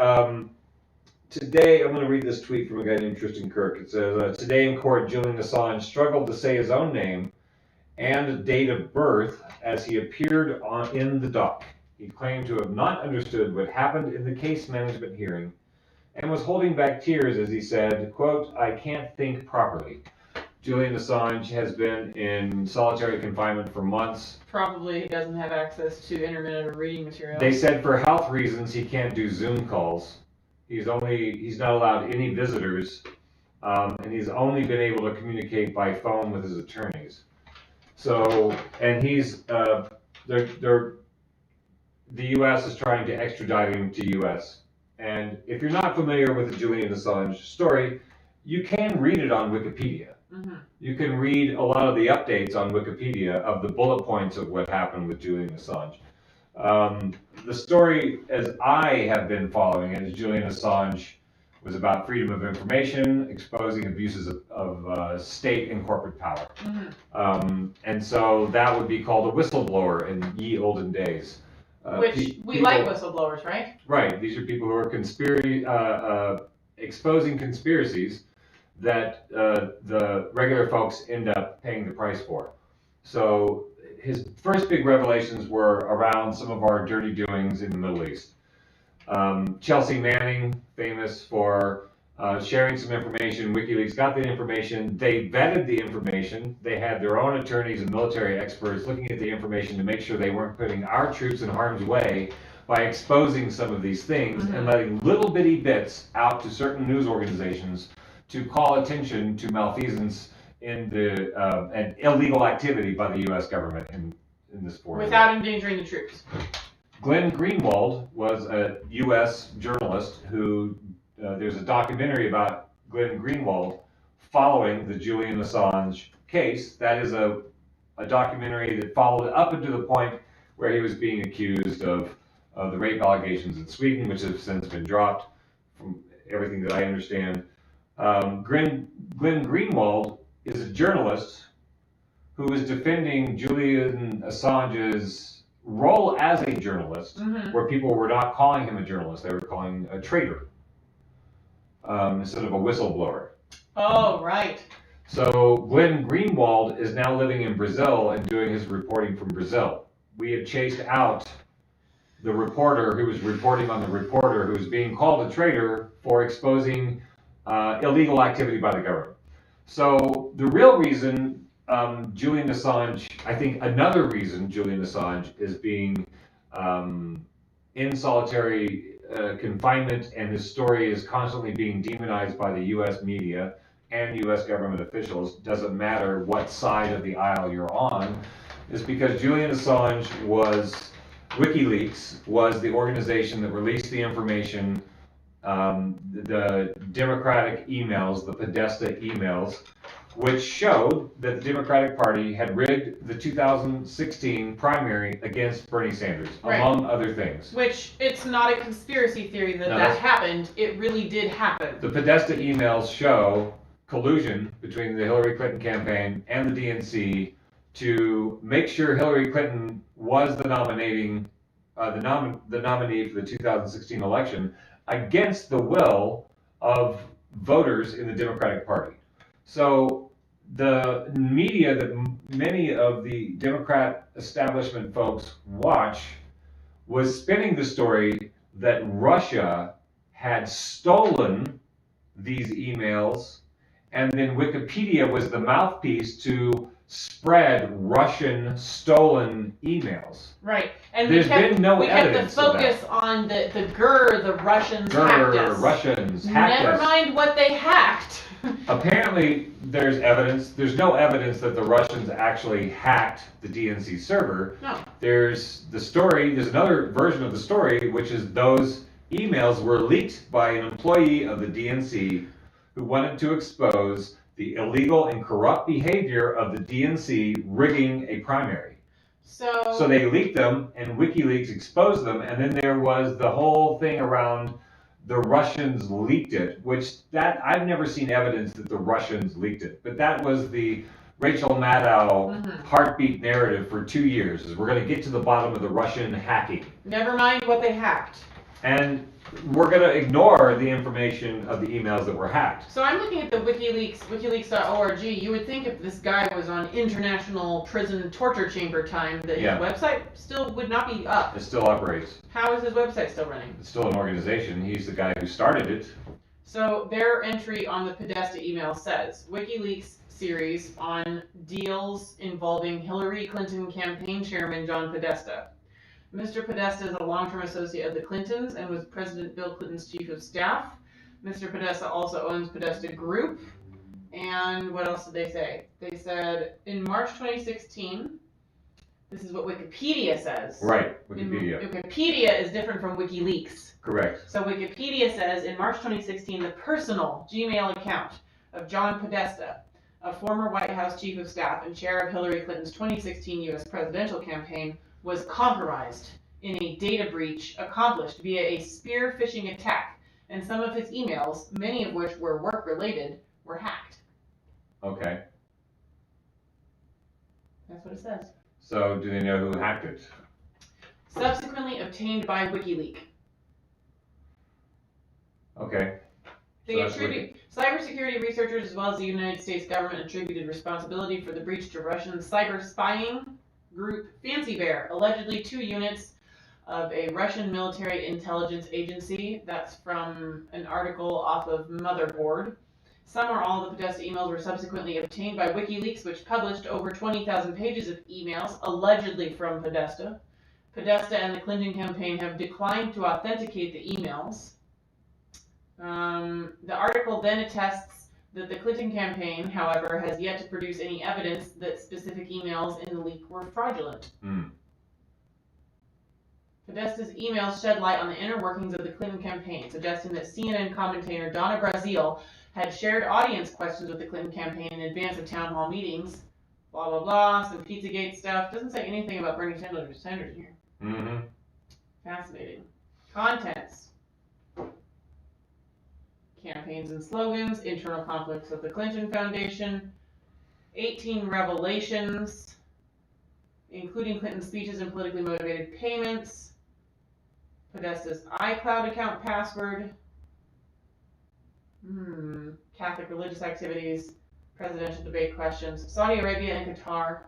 Speaker 1: today I'm going to read this tweet from a guy named Tristan Kirk. It says, today in court, Julian Assange struggled to say his own name and date of birth as he appeared in the dock. He claimed to have not understood what happened in the case management hearing and was holding back tears as he said, quote, I can't think properly. Julian Assange has been in solitary confinement for months.
Speaker 2: Probably he doesn't have access to internet or reading material.
Speaker 1: They said for health reasons he can't do Zoom calls. He's not allowed any visitors, and he's only been able to communicate by phone with his attorneys. So, and he's, the U.S. is trying to extradite him to U.S. And if you're not familiar with the Julian Assange story, you can read it on Wikipedia.
Speaker 2: Mm-hmm.
Speaker 1: You can read a lot of the updates on Wikipedia of the bullet points of what happened with Julian Assange. The story, as I have been following it, is Julian Assange was about freedom of information, exposing abuses of state and corporate power.
Speaker 2: Mm-hmm.
Speaker 1: And so that would be called a whistleblower in ye olden days.
Speaker 2: Which we like whistleblowers, right?
Speaker 1: Right. These are people who are exposing conspiracies that the regular folks end up paying the price for. So his first big revelations were around some of our dirty doings in the Middle East. Chelsea Manning, famous for sharing some information. WikiLeaks got the information. They vetted the information. They had their own attorneys and military experts looking at the information to make sure they weren't putting our troops in harm's way by exposing some of these things and letting little bitty bits out to certain news organizations to call attention to malfeasance in the and illegal activity by the U.S. government in this foreign
Speaker 2: without endangering the troops.
Speaker 1: Glenn Greenwald was a U.S. journalist who, there's a documentary about Glenn Greenwald following the Julian Assange case. That is a documentary that followed up into the point where he was being accused of the rape allegations in Sweden, which have since been dropped from everything that I understand. Glenn Greenwald is a journalist who is defending Julian Assange's role as a journalist, where people were not calling him a journalist, they were calling him a traitor instead of a whistleblower.
Speaker 2: Oh, right.
Speaker 1: So Glenn Greenwald is now living in Brazil and doing his reporting from Brazil. We have chased out the reporter who was reporting on the reporter who was being called a traitor for exposing illegal activity by the government. So the real reason Julian Assange, I think another reason Julian Assange is being in solitary confinement and his story is constantly being demonized by the U.S. media and U.S. government officials, doesn't matter what side of the aisle you're on, is because Julian Assange WikiLeaks was the organization that released the information, the Democratic emails, the Podesta emails, which showed that the Democratic Party had rigged the 2016 primary against Bernie Sanders, among other things.
Speaker 2: Which, it's not a conspiracy theory that happened. It really did happen.
Speaker 1: The Podesta emails show collusion between the Hillary Clinton campaign and the DNC to make sure Hillary Clinton was the nominee for the 2016 election against the will of voters in the Democratic Party. So the media that many of the Democrat establishment folks watch was spinning the story that Russia had stolen these emails, and then Wikipedia was the mouthpiece to spread Russian stolen emails.
Speaker 2: Right. And
Speaker 1: there's been no evidence
Speaker 2: of that. We kept the focus on the Russians hacked us.
Speaker 1: Russians hacked us.
Speaker 2: Never mind what they hacked.
Speaker 1: Apparently, there's evidence. There's no evidence that the Russians actually hacked the DNC server.
Speaker 2: No.
Speaker 1: There's the story. There's another version of the story, which is those emails were leaked by an employee of the DNC who wanted to expose the illegal and corrupt behavior of the DNC rigging a primary. So they leaked them, and WikiLeaks exposed them, and then there was the whole thing around the Russians leaked it, which that I've never seen evidence that the Russians leaked it, but that was the Rachel Maddow heartbeat narrative for 2 years, is we're going to get to the bottom of the Russian hacking.
Speaker 2: Never mind what they hacked.
Speaker 1: And we're going to ignore the information of the emails that were hacked.
Speaker 2: So I'm looking at the WikiLeaks, wikileaks.org. You would think if this guy was on international prison torture chamber time that his website still would not be up.
Speaker 1: It still operates.
Speaker 2: How is his website still running?
Speaker 1: It's still an organization. He's the guy who started it.
Speaker 2: So their entry on the Podesta email says, WikiLeaks series on deals involving Hillary Clinton campaign chairman John Podesta. Mr. Podesta is a long-term associate of the Clintons and was President Bill Clinton's chief of staff. Mr. Podesta also owns Podesta Group. And what else did they say? They said in March 2016, This is what Wikipedia says.
Speaker 1: Right, Wikipedia.
Speaker 2: Wikipedia is different from WikiLeaks.
Speaker 1: Correct.
Speaker 2: So Wikipedia says, in March 2016, the personal Gmail account of John Podesta, a former White House chief of staff and chair of Hillary Clinton's 2016 U.S. presidential campaign, was compromised in a data breach accomplished via a spear phishing attack, and some of his emails, many of which were work-related, were hacked.
Speaker 1: Okay.
Speaker 2: That's what it says.
Speaker 1: So, do they know who hacked it?
Speaker 2: Subsequently obtained by WikiLeaks.
Speaker 1: Okay.
Speaker 2: They attribute cybersecurity researchers as well as the United States government attributed responsibility for the breach to Russian cyber spying group Fancy Bear, allegedly 2 units of a Russian military intelligence agency. That's from an article off of Motherboard. Some or all of the Podesta emails were subsequently obtained by WikiLeaks, which published over 20,000 pages of emails allegedly from Podesta. Podesta and the Clinton campaign have declined to authenticate the emails. The article then attests that the Clinton campaign, however, has yet to produce any evidence that specific emails in the leak were fraudulent. Podesta's emails shed light on the inner workings of the Clinton campaign, suggesting that CNN commentator Donna Brazile had shared audience questions with the Clinton campaign in advance of town hall meetings. Blah, blah, blah, some Pizzagate stuff. Doesn't say anything about Bernie Sanders here.
Speaker 1: Mm-hmm.
Speaker 2: Fascinating. Contents. Campaigns and slogans, internal conflicts of the Clinton Foundation, 18 revelations, including Clinton speeches and politically motivated payments, Podesta's iCloud account password, Catholic religious activities, presidential debate questions, Saudi Arabia and Qatar.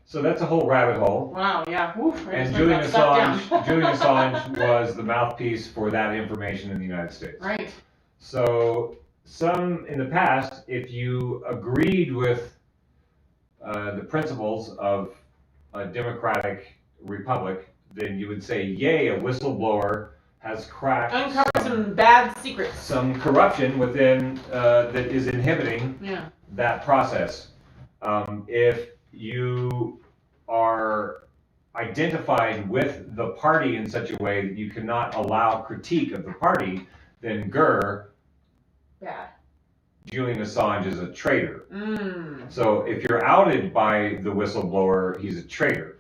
Speaker 1: So that's a whole rabbit hole.
Speaker 2: Wow, yeah. Oof,
Speaker 1: and Julian Assange was the mouthpiece for that information in the United States.
Speaker 2: Right.
Speaker 1: So some in the past, if you agreed with the principles of a democratic republic, then you would say, yay, a whistleblower has cracked
Speaker 2: some bad secrets.
Speaker 1: Some corruption within that is inhibiting that process. If you are identified with the party in such a way that you cannot allow critique of the party, then
Speaker 2: bad.
Speaker 1: Julian Assange is a traitor. So if you're outed by the whistleblower, he's a traitor.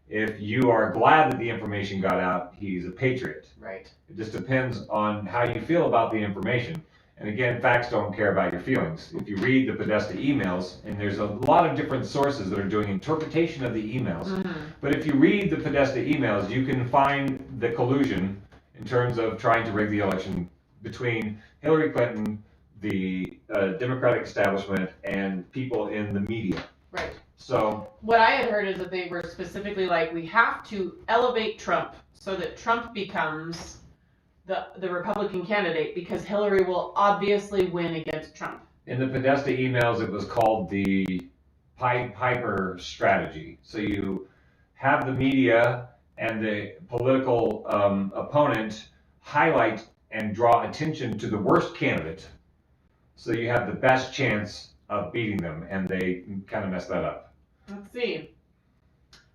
Speaker 1: If you are glad that the information got out, he's a patriot.
Speaker 2: Right.
Speaker 1: It just depends on how you feel about the information. And again, facts don't care about your feelings. If you read the Podesta emails, and there's a lot of different sources that are doing interpretation of the emails, but if you read the Podesta emails, you can find the collusion in terms of trying to rig the election between Hillary Clinton, the Democratic establishment, and people in the media.
Speaker 2: Right.
Speaker 1: So
Speaker 2: what I had heard is that they were specifically like, we have to elevate Trump so that Trump becomes the Republican candidate, because Hillary will obviously win against Trump. In
Speaker 1: the Podesta emails, it was called the Pied Piper strategy. So you have the media and the political opponent highlight and draw attention to the worst candidate, so you have the best chance of beating them, and they kind of mess that up.
Speaker 2: Let's see.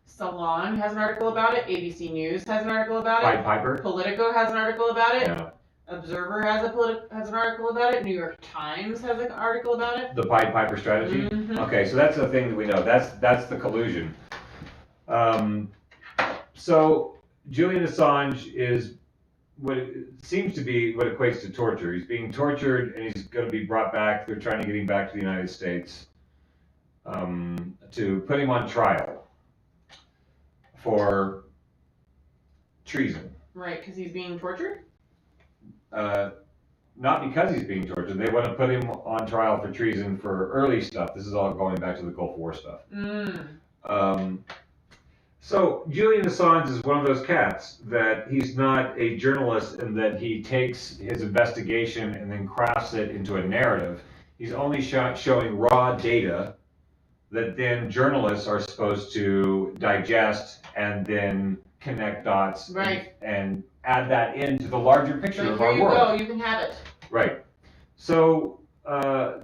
Speaker 2: Salon has an article about it. ABC News has an article about it.
Speaker 1: Pied Piper.
Speaker 2: Politico has an article about it.
Speaker 1: Yeah.
Speaker 2: Observer has an article about it. New York Times has an article about it.
Speaker 1: The Pied Piper strategy? Okay, so that's the thing that we know. That's the collusion. So Julian Assange is what seems to be what equates to torture. He's being tortured, and he's going to be brought back. They're trying to get him back to the United States to put him on trial for treason.
Speaker 2: Right, because he's being tortured?
Speaker 1: Not because he's being tortured. They want to put him on trial for treason for early stuff. This is all going back to the Gulf War stuff. So Julian Assange is one of those cats that he's not a journalist in that he takes his investigation and then crafts it into a narrative. He's only showing raw data that then journalists are supposed to digest and then connect dots and add that into the larger picture of our world.
Speaker 2: Here you go, you can have it.
Speaker 1: Right. So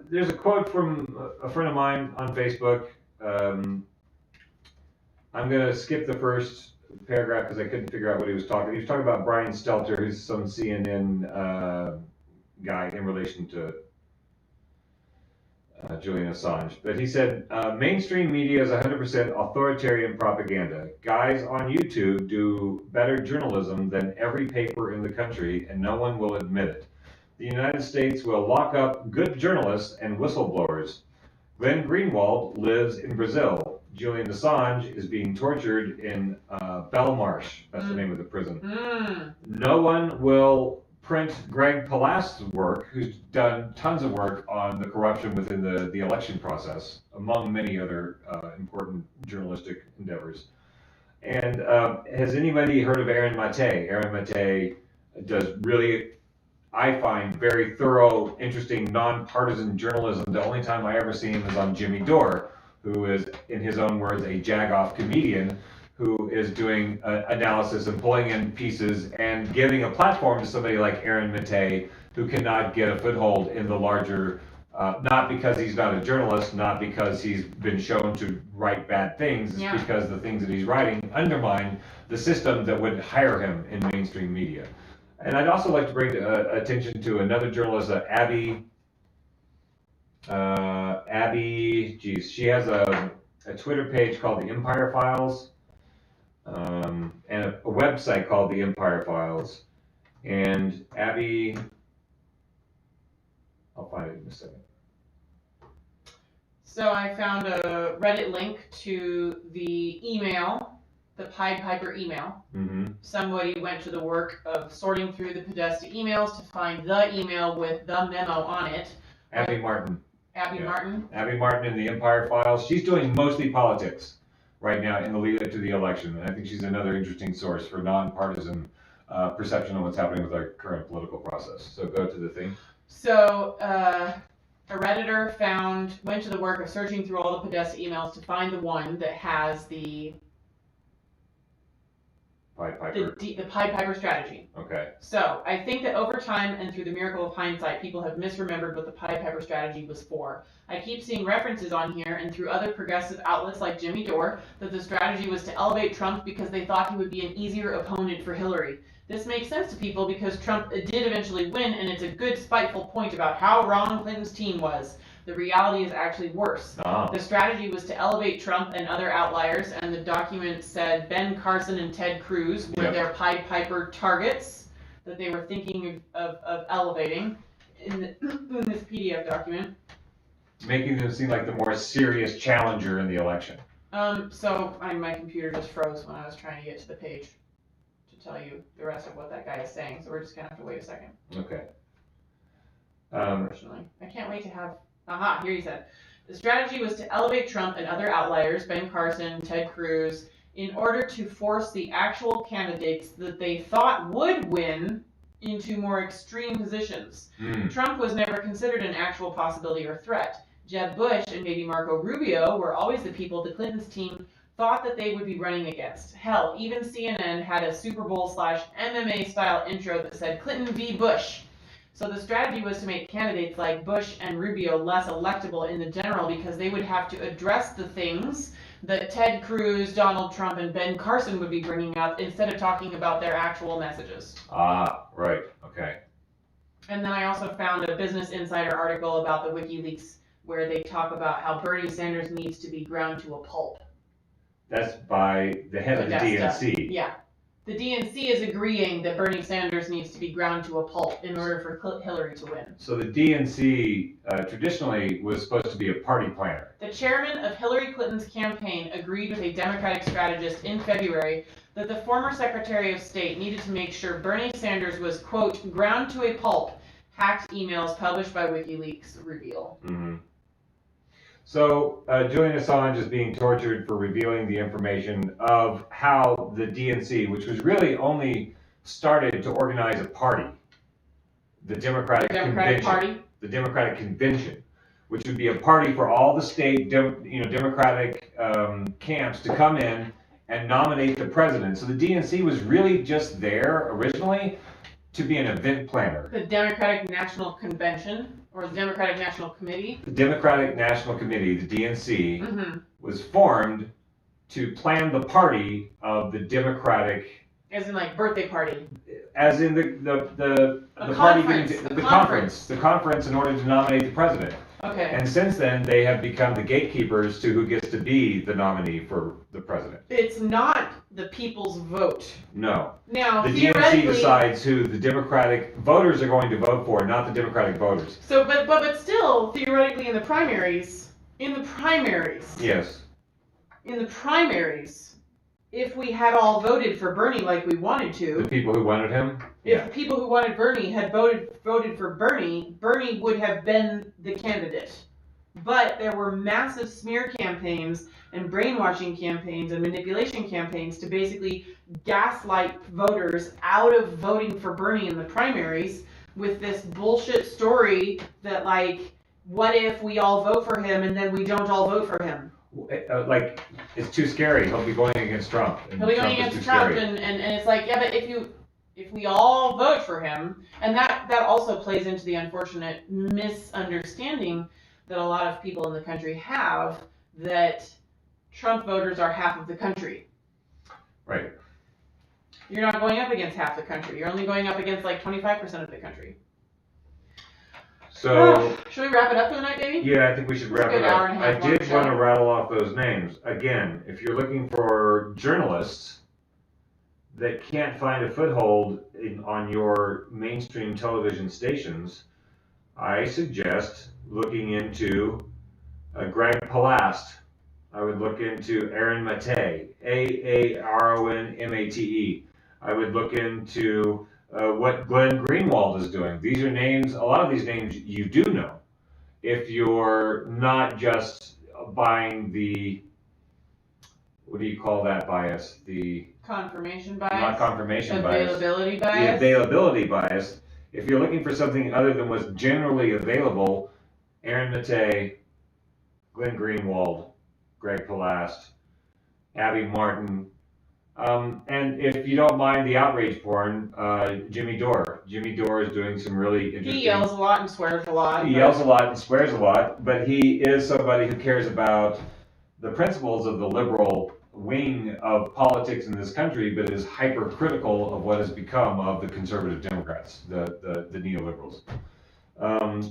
Speaker 1: there's a quote from a friend of mine on Facebook. I'm going to skip the first paragraph because I couldn't figure out what he was talking. He was talking about Brian Stelter, who's some CNN guy in relation to Julian Assange. But he said, mainstream media is 100% authoritarian propaganda. Guys on YouTube do better journalism than every paper in the country, and no one will admit it. The United States will lock up good journalists and whistleblowers. Glenn Greenwald lives in Brazil. Julian Assange is being tortured in Belmarsh. That's the name of the prison. No one will print Greg Palast's work, who's done tons of work on the corruption within the election process, among many other important journalistic endeavors. And has anybody heard of Aaron Mate? Aaron Mate does really, I find, very thorough, interesting, nonpartisan journalism. The only time I ever see him is on Jimmy Dore, who is, in his own words, a jag-off comedian who is doing analysis and pulling in pieces and giving a platform to somebody like Aaron Mate, who cannot get a foothold in the larger, not because he's not a journalist, not because he's been shown to write bad things, it's because the things that he's writing undermine the system that would hire him in mainstream media. And I'd also like to bring attention to another journalist, Abby, geez, she has a Twitter page called The Empire Files, and a website called The Empire Files. And Abby, I'll find it in a second.
Speaker 2: So I found a Reddit link to the email, the Pied Piper email. Somebody went to the work of sorting through the Podesta emails to find the email with the memo on it.
Speaker 1: Abby Martin.
Speaker 2: Abby Martin.
Speaker 1: Abby Martin in the Empire Files. She's doing mostly politics right now in the lead up to the election. And I think she's another interesting source for nonpartisan perception of what's happening with our current political process. So go to the thing.
Speaker 2: So a Redditor went to the work of searching through all the Podesta emails to find the one that has the
Speaker 1: Pied Piper.
Speaker 2: The Pied Piper strategy.
Speaker 1: Okay.
Speaker 2: So I think that over time and through the miracle of hindsight, people have misremembered what the Pied Piper strategy was for. I keep seeing references on here and through other progressive outlets like Jimmy Dore that the strategy was to elevate Trump because they thought he would be an easier opponent for Hillary. This makes sense to people because Trump did eventually win, and it's a good spiteful point about how wrong Clinton's team was. The reality is actually worse. The strategy was to elevate Trump and other outliers, and the document said Ben Carson and Ted Cruz were their Pied Piper targets that they were thinking of elevating in this PDF document.
Speaker 1: Making them seem like the more serious challenger in the election.
Speaker 2: So my computer just froze when I was trying to get to the page to tell you the rest of what that guy is saying, so we're just going to have to wait a second.
Speaker 1: Okay.
Speaker 2: Unfortunately. I can't wait to have... Aha, here he said. The strategy was to elevate Trump and other outliers, Ben Carson, Ted Cruz, in order to force the actual candidates that they thought would win into more extreme positions. Trump was never considered an actual possibility or threat. Jeb Bush and maybe Marco Rubio were always the people the Clintons team thought that they would be running against. Hell, even CNN had a Super Bowl/MMA style intro that said Clinton v. Bush. So the strategy was to make candidates like Bush and Rubio less electable in the general because they would have to address the things that Ted Cruz, Donald Trump, and Ben Carson would be bringing up instead of talking about their actual messages.
Speaker 1: Right. Okay.
Speaker 2: And then I also found a Business Insider article about the WikiLeaks where they talk about how Bernie Sanders needs to be ground to a pulp.
Speaker 1: That's by the head of the DNC.
Speaker 2: Yeah. The DNC is agreeing that Bernie Sanders needs to be ground to a pulp in order for Hillary to win.
Speaker 1: So the DNC traditionally was supposed to be a party planner.
Speaker 2: The chairman of Hillary Clinton's campaign agreed with a Democratic strategist in February that the former Secretary of State needed to make sure Bernie Sanders was, quote, ground to a pulp, hacked emails published by WikiLeaks reveal.
Speaker 1: So Julian Assange is being tortured for revealing the information of how the DNC, which was really only started to organize a party, the Democratic Convention, which would be a party for all the state Democratic camps to come in and nominate the president. So the DNC was really just there originally to be an event planner.
Speaker 2: The Democratic National Convention, or the Democratic National Committee?
Speaker 1: The Democratic National Committee, the DNC, was formed to plan the party of the Democratic.
Speaker 2: As in like birthday party.
Speaker 1: As in the party the conference in order to nominate the president.
Speaker 2: Okay.
Speaker 1: And since then, they have become the gatekeepers to who gets to be the nominee for the president.
Speaker 2: It's not the people's vote.
Speaker 1: No.
Speaker 2: Now,
Speaker 1: the DNC decides who the Democratic voters are going to vote for, not the Democratic voters.
Speaker 2: So, but still, theoretically, in the primaries.
Speaker 1: Yes.
Speaker 2: In the primaries, if we had all voted for Bernie like we wanted to.
Speaker 1: The people who wanted him?
Speaker 2: If the people who wanted Bernie had voted for Bernie, Bernie would have been the candidate. But there were massive smear campaigns and brainwashing campaigns and manipulation campaigns to basically gaslight voters out of voting for Bernie in the primaries with this bullshit story that, like, what if we all vote for him and then we don't all vote for him?
Speaker 1: Like, it's too scary. He'll be going against Trump.
Speaker 2: He'll be going against Trump, and it's like, yeah, but if we all vote for him, and that also plays into the unfortunate misunderstanding that a lot of people in the country have, that Trump voters are half of the country.
Speaker 1: Right.
Speaker 2: You're not going up against half the country. You're only going up against like 25% of the country.
Speaker 1: So,
Speaker 2: should we wrap it up for the night, baby?
Speaker 1: Yeah, I think we should wrap it up. I did want to rattle off those names. Again, if you're looking for journalists that can't find a foothold on your mainstream television stations, I suggest looking into Greg Palast. I would look into Aaron Mate, Aaronmate. I would look into what Glenn Greenwald is doing. These are names, a lot of these names you do know. If you're not just buying the, what do you call that bias? The
Speaker 2: confirmation bias?
Speaker 1: Not confirmation bias.
Speaker 2: Availability bias?
Speaker 1: The availability bias. If you're looking for something other than what's generally available, Aaron Mate, Glenn Greenwald, Greg Palast, Abby Martin, and if you don't mind the outrage porn, Jimmy Dore. Jimmy Dore is doing some really interesting...
Speaker 2: He yells a lot and swears a lot.
Speaker 1: He yells a lot and swears a lot, but he is somebody who cares about the principles of the liberal wing of politics in this country, but is hypercritical of what has become of the conservative Democrats, the neoliberals.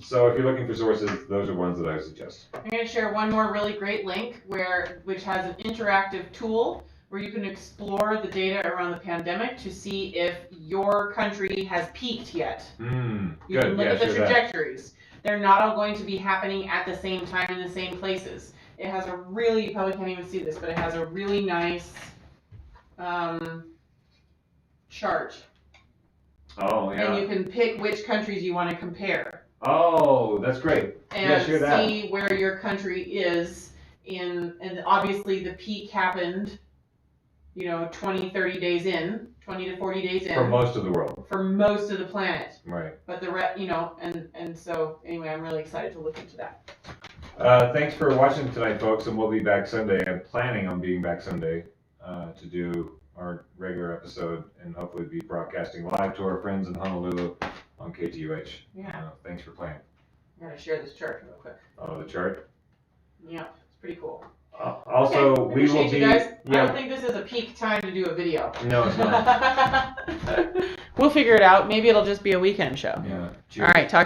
Speaker 1: So if you're looking for sources, those are ones that I would suggest.
Speaker 2: I'm going to share one more really great link which has an interactive tool where you can explore the data around the pandemic to see if your country has peaked yet. You can look at the trajectories. They're not all going to be happening at the same time in the same places. It has a really, you probably can't even see this, but it has a really nice chart.
Speaker 1: Oh, yeah.
Speaker 2: And you can pick which countries you want to compare.
Speaker 1: Oh, that's great.
Speaker 2: And see where your country is and obviously the peak happened 20, 30 days in, 20 to 40 days in.
Speaker 1: For most of the world.
Speaker 2: For most of the planet.
Speaker 1: Right.
Speaker 2: But the rest, and so anyway, I'm really excited to look into that.
Speaker 1: Thanks for watching tonight, folks, and we'll be back Sunday. I'm planning on being back Sunday to do our regular episode and hopefully be broadcasting live to our friends in Honolulu on KTUH.
Speaker 2: Yeah.
Speaker 1: Thanks for playing.
Speaker 2: I'm going to share this chart real quick.
Speaker 1: Oh, the chart?
Speaker 2: Yeah, it's pretty cool.
Speaker 1: Also,
Speaker 2: okay,
Speaker 1: we will be.
Speaker 2: You guys. Yeah. I don't think this is a peak time to do a video.
Speaker 1: No, it's not.
Speaker 2: We'll figure it out. Maybe it'll just be a weekend show.
Speaker 1: Yeah.
Speaker 2: Cheers. All right. Talk to you.